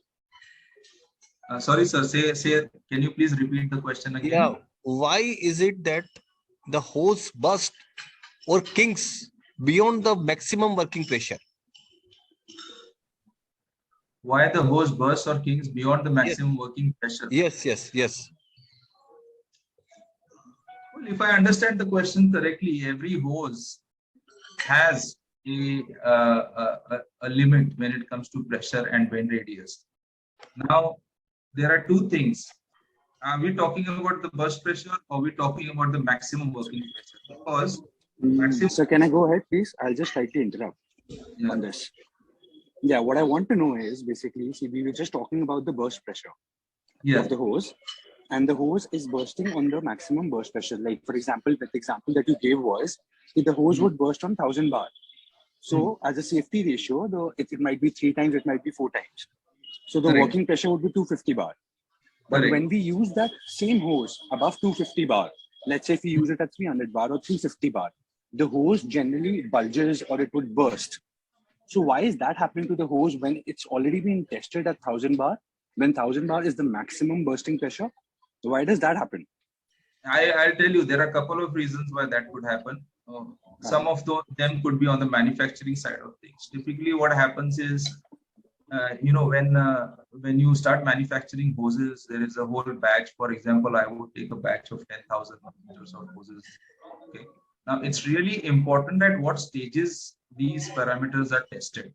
Sorry, sir. Say. Can you please repeat the question again? Yeah. Why is it that the hose burst or kinks beyond the maximum working pressure? Why the hose bursts or kinks beyond the maximum working pressure? Yes. Well, if I understand the question correctly, every hose has a limit when it comes to pressure and bend radius. Now, there are two things. Are we talking about the burst pressure or are we talking about the maximum working pressure? Because maximum... So can I go ahead, please? I'll just slightly interrupt on this. Yeah, what I want to know is basically, see, we were just talking about the burst pressure of the hose, and the hose is bursting on the maximum burst pressure. Like, for example, the example that you gave was the hose would burst on 1000 bar. So as a safety ratio, it might be 3 times, it might be 4 times. So the working pressure would be 250 bar. But when we use that same hose above 250 bar, let's say if we use it at 300 bar or 350 bar, the hose generally bulges or it would burst. So why is that happening to the hose when it's already been tested at 1000 bar? When 1000 bar is the maximum bursting pressure, why does that happen? I'll tell you, there are a couple of reasons why that could happen. Some of them could be on the manufacturing side of things. Typically, what happens is, when you start manufacturing hoses, there is a whole batch. For example, I would take a batch of 10,000 meters of hoses. Okay. Now, it's really important at what stages these parameters are tested.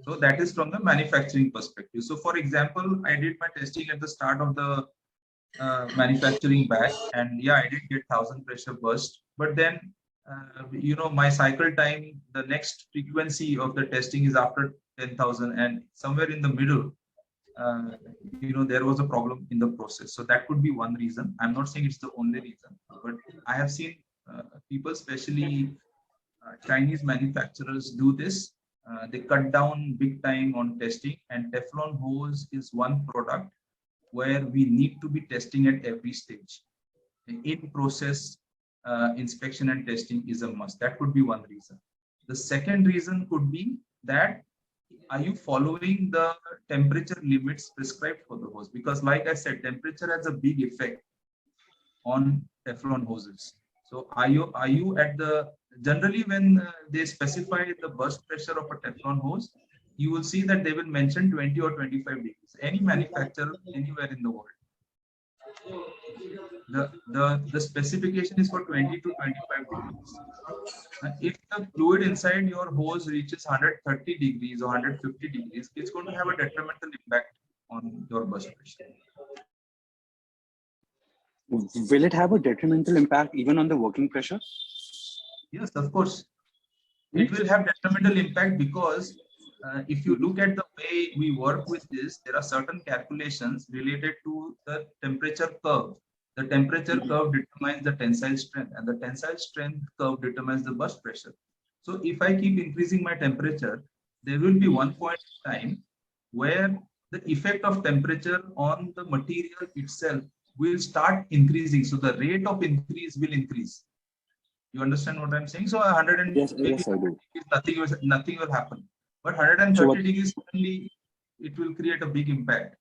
So that is from the manufacturing perspective. So, for example, I did my testing at the start of the manufacturing batch, and I did get 1000 pressure burst. But then, my cycle time, the next frequency of the testing is after 10,000, and somewhere in the middle, there was a problem in the process. So that could be one reason. I'm not saying it's the only reason, but I have seen people, especially Chinese manufacturers, do this. They cut down big time on testing, and Teflon hose is one product where we need to be testing at every stage, in process, inspection and testing is a must. That could be one reason. The second reason could be that are you following the temperature limits prescribed for the hose? Because like I said, temperature has a big effect on Teflon hoses. So are you at the, generally when they specify the burst pressure of a Teflon hose, you will see that they will mention 20 or 25 degrees. Any manufacturer anywhere in the world. The specification is for 20 to 25 degrees. If the fluid inside your hose reaches 130 degrees or 150 degrees, it's going to have a detrimental impact on your burst pressure. Will it have a detrimental impact even on the working pressure? Yes, of course. It will have detrimental impact because if you look at the way we work with this, there are certain calculations related to the temperature curve. The temperature curve determines the tensile strength, and the tensile strength curve determines the burst pressure. So if I keep increasing my temperature, there will be one point in time where the effect of temperature on the material itself will start increasing. So the rate of increase will increase. You understand what I'm saying? So 100 and Yes, maybe yes, I do. nothing will happen. But 130 degrees suddenly it will create a big impact.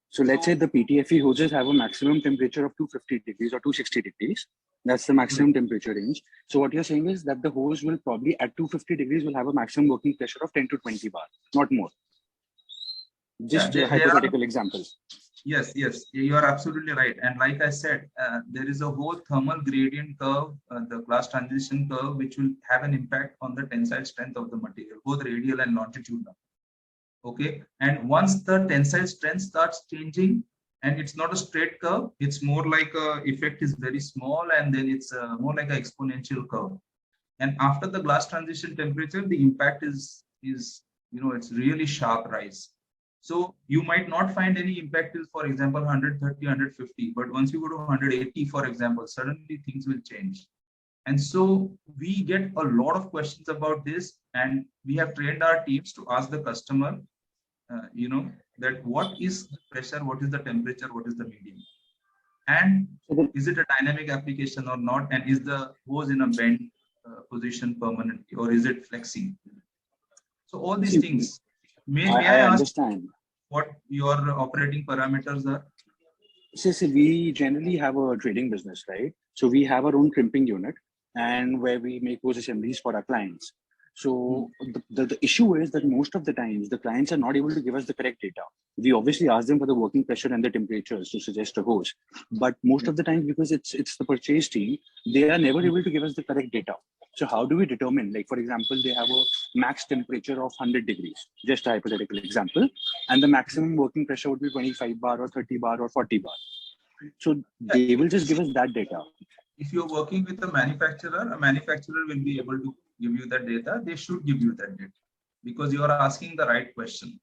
So let's say the Ptfe hoses have a maximum temperature of 250 degrees or 260 degrees. That's the maximum temperature range. So what you're saying is that the hose will probably at 250 degrees will have a maximum working pressure of 10 to 20 bar, not more. Just a hypothetical example. Yes, you are absolutely right. And like I said, there is a whole thermal gradient curve, the glass transition curve, which will have an impact on the tensile strength of the material, both radial and longitudinal. Okay, and once the tensile strength starts changing, and it's not a straight curve, it's more like a effect is very small, and then it's more like an exponential curve. And after the glass transition temperature, the impact is it's really sharp rise. So you might not find any impact till, for example, 130, 150, but once you go to 180, for example, suddenly things will change. And so we get a lot of questions about this, and we have trained our teams to ask the customer, that what is the pressure, what is the temperature, what is the medium, and is it a dynamic application or not, and is the hose in a bend position permanently, or is it flexing? So all these things. May I understand what your operating parameters are? See, we generally have a trading business, right? So we have our own crimping unit, and where we make hose assemblies for our clients. So the issue is that most of the times the clients are not able to give us the correct data. We obviously ask them for the working pressure and the temperatures to suggest a hose, but most of the times, because it's the purchase team, they are never able to give us the correct data. So how do we determine, like for example, they have a max temperature of 100 degrees, just a hypothetical example, and the maximum working pressure would be 25 bar or 30 bar or 40 bar. So they will just give us that data. If you're working with a manufacturer will be able to give you that data. They should give you that data because you are asking the right question.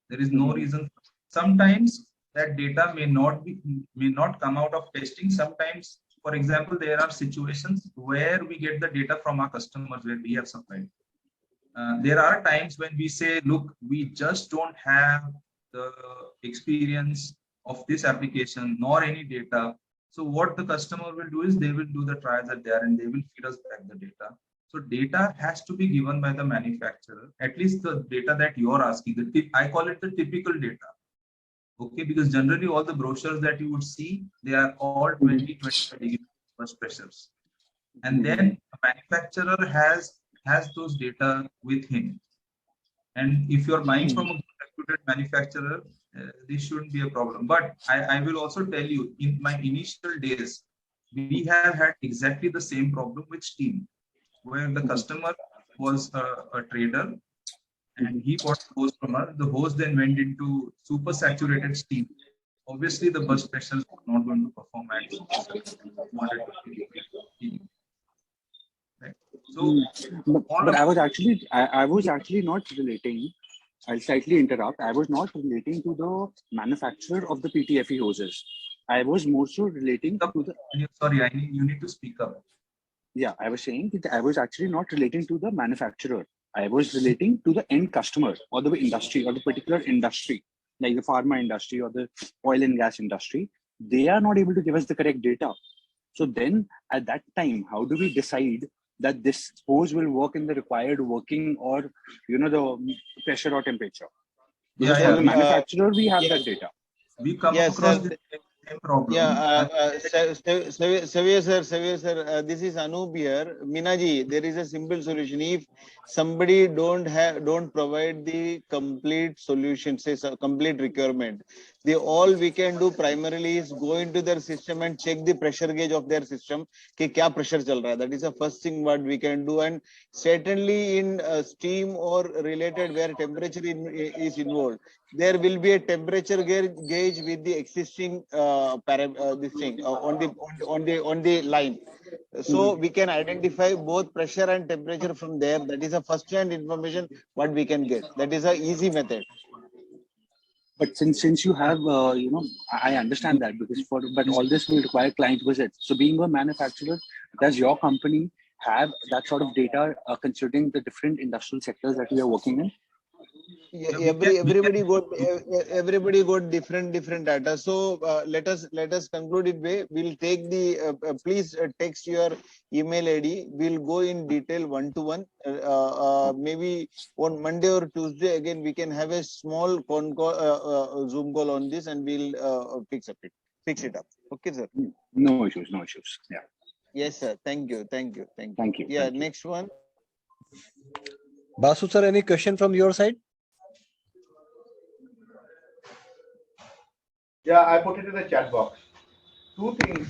There is no reason. Sometimes that data may not come out of testing. Sometimes, for example, there are situations where we get the data from our customers where we have supplied. There are times when we say, look, we just don't have the experience of this application nor any data. So what the customer will do is they will do the trials at there and they will feed us back the data. So data has to be given by the manufacturer, at least the data that you are asking. I call it the typical data. Okay, because generally all the brochures that you would see, they are all 20-25 degree burst pressures. And then a manufacturer has those data with him. And if you're buying from a reputed manufacturer, this shouldn't be a problem. But I will also tell you, in my initial days, we have had exactly the same problem with steam, where the customer was a trader and he bought the hose from us. The hose then went into super saturated steam. Obviously, the burst pressures are not going to perform at 250 degrees. Right? So, but I was actually not relating. I'll slightly interrupt. I was not relating to the manufacturer of the Ptfe hoses. I was more so relating to the. Sorry, you need to speak up. Yeah, I was saying that I was actually not relating to the manufacturer. I was relating to the end customer or the industry or the particular industry, like the pharma industry or the oil and gas industry. They are not able to give us the correct data. So then at that time, how do we decide that this hose will work in the required working or, the pressure or temperature? Because from the manufacturer, we have that data. We come Yes, across sir. the same problem. Savio sir, this is Anup here. Minaji, there is a simple solution. If somebody don't provide the complete solution, say complete requirement, all we can do primarily is go into their system and check the pressure gauge of their system. कि क्या pressure चल रहा है. That is the first thing what we can do. And certainly in steam or related where temperature is involved, there will be a temperature gauge with the existing this thing on the line, so we can identify both pressure and temperature from there. That is a first hand information what we can get. That is a easy method. But since you have, I understand that but all this will require client visits. So being a manufacturer, does your company have that sort of data considering the different industrial sectors that we are working in? Everybody got different data. So let us conclude it way. We'll take the please text your email ID. We'll go in detail one-to-one. Maybe on Monday or Tuesday again we can have a small Zoom call on this, and we'll fix it up. Okay, sir. No issues. Yeah. Yes, sir. Thank you. Yeah. Next one. Basu sir, any question from your side? Yeah, I put it in the chat box. Two things.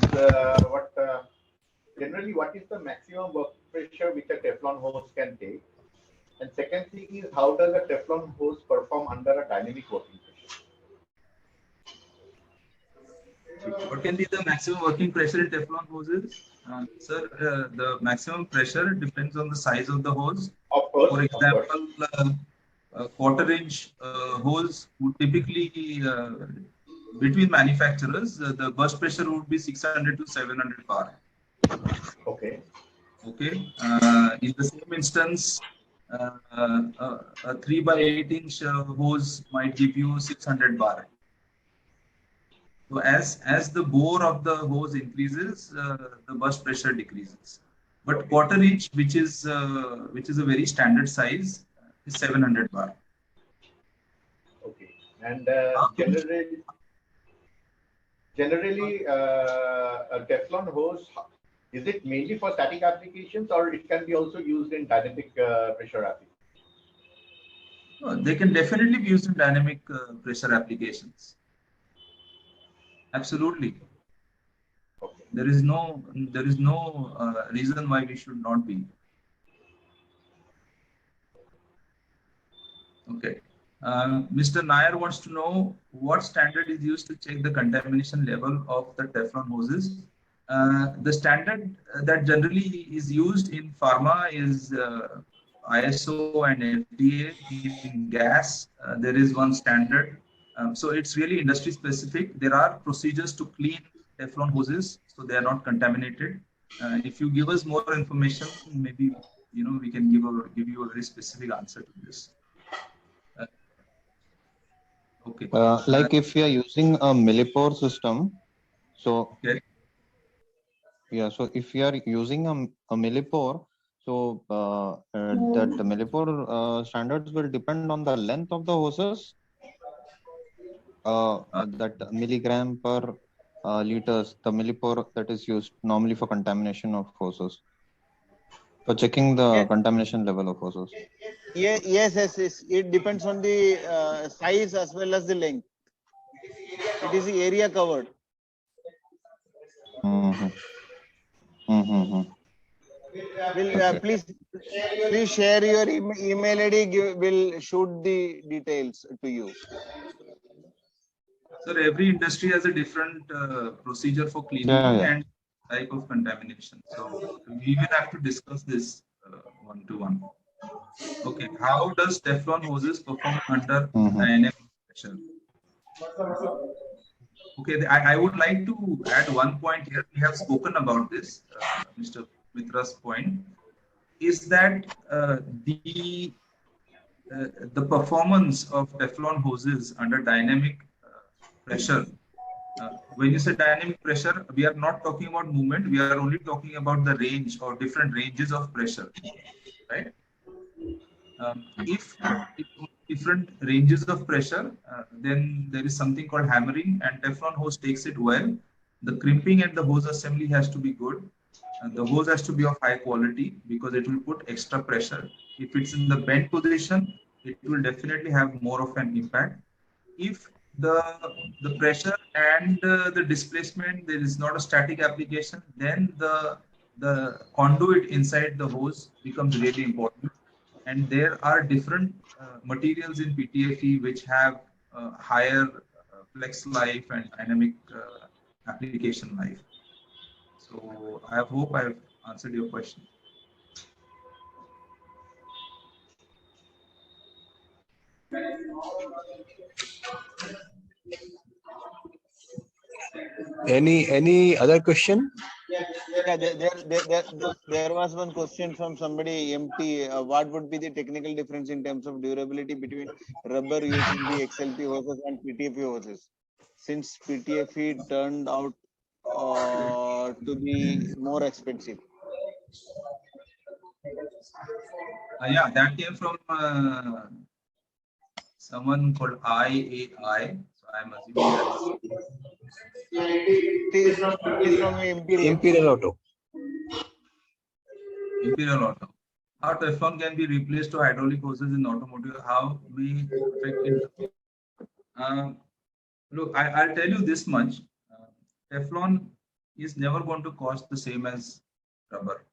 Generally, what is the maximum work pressure which a Teflon hose can take? And second thing is, how does a Teflon hose perform under a dynamic working pressure? What can be the maximum working pressure in Teflon hoses? Sir, the maximum pressure depends on the size of the hose. Of course. For example, a quarter-inch hose would typically between manufacturers, the burst pressure would be 600 to 700 bar. Okay. In the same instance, a 3 by 8 inch hose might give you 600 bar. So as the bore of the hose increases, the burst pressure decreases. But quarter inch, which is a very standard size, is 700 bar. Okay. And generally, a Teflon hose, is it mainly for static applications, or it can be also used in dynamic pressure applications? No, they can definitely be used in dynamic pressure applications. Absolutely. Okay. There is no reason why we should not be. Okay. Mr. Nair wants to know what standard is used to check the contamination level of the Teflon hoses. The standard that generally is used in pharma is ISO and FDA. In gas, there is one standard. So it's really industry specific. There are procedures to clean Teflon hoses so they are not contaminated. If you give us more information, maybe we can give you a very specific answer to this. Okay. Like if we are using a millipore system, so okay. Yeah, so if we are using a millipore, so that the millipore standards will depend on the length of the hoses, that milligram per liters, the millipore that is used normally for contamination of hoses, for checking the contamination level of hoses. Yes. It depends on the size as well as the length. It is the area covered. Please share your email ID. We'll shoot the details to you. Sir, every industry has a different procedure for cleaning and type of contamination. So we will have to discuss this one-to-one. Okay, how does Teflon hoses perform under dynamic pressure? Okay, I would like to add one point here. We have spoken about this, Mr. Mitra's point, is that the performance of Teflon hoses under dynamic pressure When you say dynamic pressure, we are not talking about movement. We are only talking about the range or different ranges of pressure, right? If different ranges of pressure, then there is something called hammering, and Teflon hose takes it well. The crimping and the hose assembly has to be good. The hose has to be of high quality because it will put extra pressure. If it's in the bent position, it will definitely have more of an impact. If the pressure and the displacement, there is not a static application, then the conduit inside the hose becomes really important. And there are different materials in PTFE which have higher flex life and dynamic application life. So I hope I've answered your question. Any other question? Yeah, there was one question from somebody, MT. What would be the technical difference in terms of durability between rubber used in the XLP hoses and PTFE hoses? Since PTFE turned out to be more expensive. Yeah, that came from someone called IAI. So I'm assuming that It is from Imperial. Imperial Auto. Imperial Auto. How Teflon can be replaced to hydraulic hoses in automotive? How we affect it? Look, I'll tell you this much. Teflon is never going to cost the same as rubber,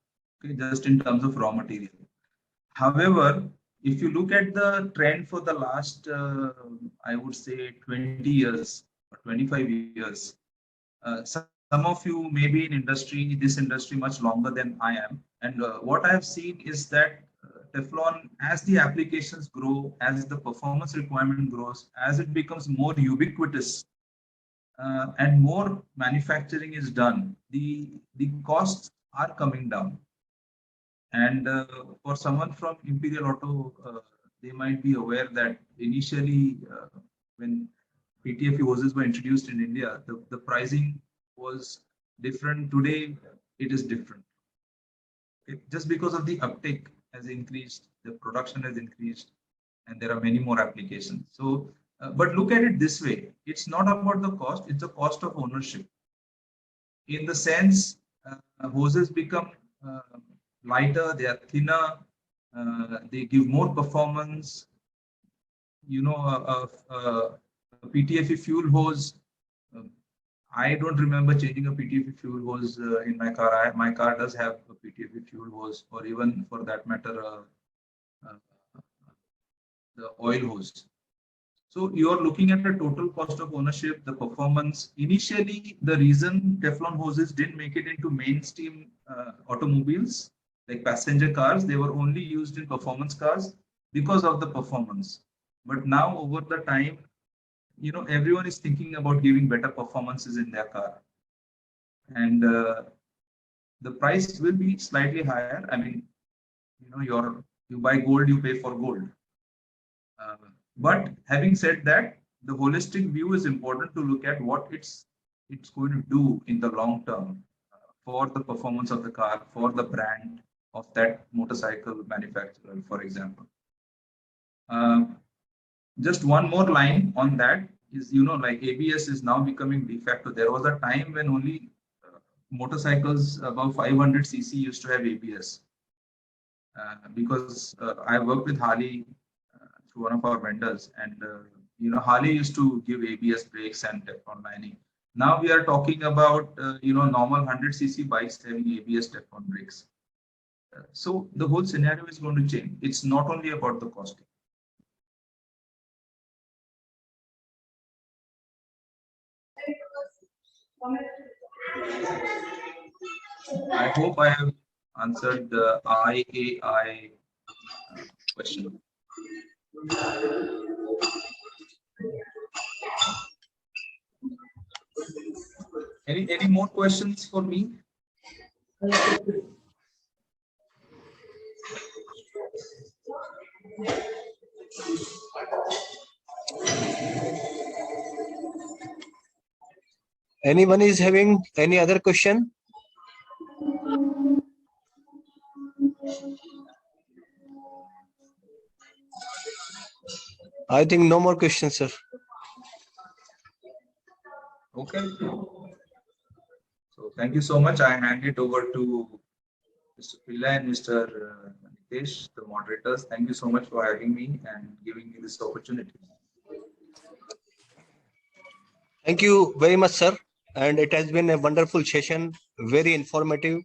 okay, just in terms of raw material. However, if you look at the trend for the last, I would say 20 years or 25 years, some of you may be in this industry much longer than I am. And what I have seen is that Teflon, as the applications grow, as the performance requirement grows, as it becomes more ubiquitous, and more manufacturing is done, the costs are coming down. And for someone from Imperial Auto, they might be aware that initially, when PTFE hoses were introduced in India, the pricing was different. Today, it is different. Just because of the uptake has increased, the production has increased, and there are many more applications. So, but look at it this way: it's not about the cost; it's the cost of ownership. In the sense, hoses become lighter, they are thinner, they give more performance. You know, a PTFE fuel hose. I don't remember changing a PTFE fuel hose in my car. My car does have a PTFE fuel hose, or even for that matter, the oil hose. So you are looking at the total cost of ownership, the performance. Initially, the reason Teflon hoses didn't make it into mainstream automobiles, like passenger cars, they were only used in performance cars because of the performance. But now, over the time, you know, everyone is thinking about giving better performances in their car. And the price will be slightly higher. I mean, you know, you buy gold, you pay for gold. But having said that, the holistic view is important to look at what it's going to do in the long term for the performance of the car, for the brand of that motorcycle manufacturer, for example. Just one more line on that is, you know, like ABS is now becoming de facto. There was a time when only motorcycles above 500 cc used to have ABS. Because I worked with Harley through one of our vendors, and you know, Harley used to give ABS brakes and Teflon lining. Now we are talking about you know, normal 100cc bikes having ABS Teflon brakes. So the whole scenario is going to change. It's not only about the costing. I hope I have answered the IAI question. Any more questions for me? Anyone is having any other question? I think no more questions, sir. Okay. So thank you so much. I hand it over to Mr. Pilla and Mr. Nitesh, the moderators. Thank you so much for having me and giving me this opportunity. Thank you very much, sir. And it has been a wonderful session, very informative.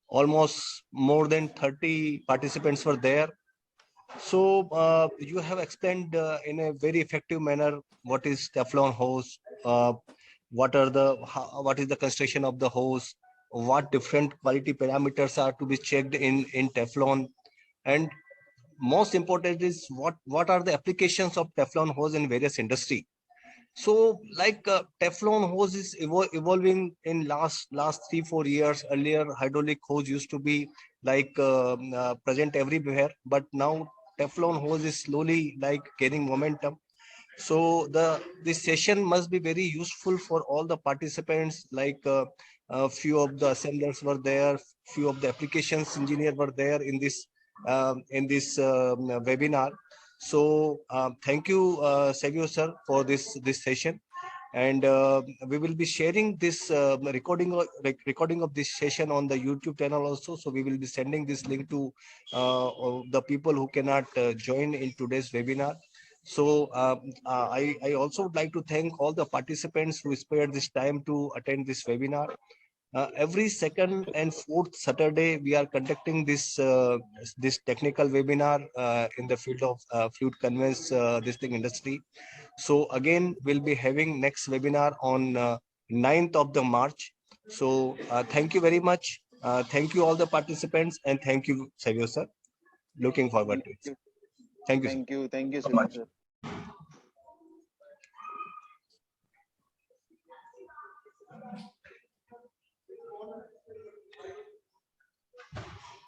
Almost more than 30 participants were there. So you have explained in a very effective manner what is Teflon hose, what is the construction of the hose, what different quality parameters are to be checked in Teflon, and most important is what are the applications of Teflon hose in various industry. So like Teflon hose is evolving in last 3-4 years. Earlier hydraulic hose used to be like present everywhere, but now Teflon hose is slowly like gaining momentum. So this session must be very useful for all the participants. Like a few of the assemblers were there, few of the applications engineer were there in this webinar. So thank you, Savio sir, for this session. And we will be sharing this recording of this session on the YouTube channel also. So we will be sending this link to the people who cannot join in today's webinar. So I also would like to thank all the participants who spared this time to attend this webinar. Every second and fourth Saturday, we are conducting this technical webinar in the field of fluid conveyance industry. So again, we'll be having next webinar on 9th of the March. So thank you very much. Thank you all the participants, and thank you, Savio sir. Looking forward to it. Thank you. Thank you. Thank you. Thank you So so much. much.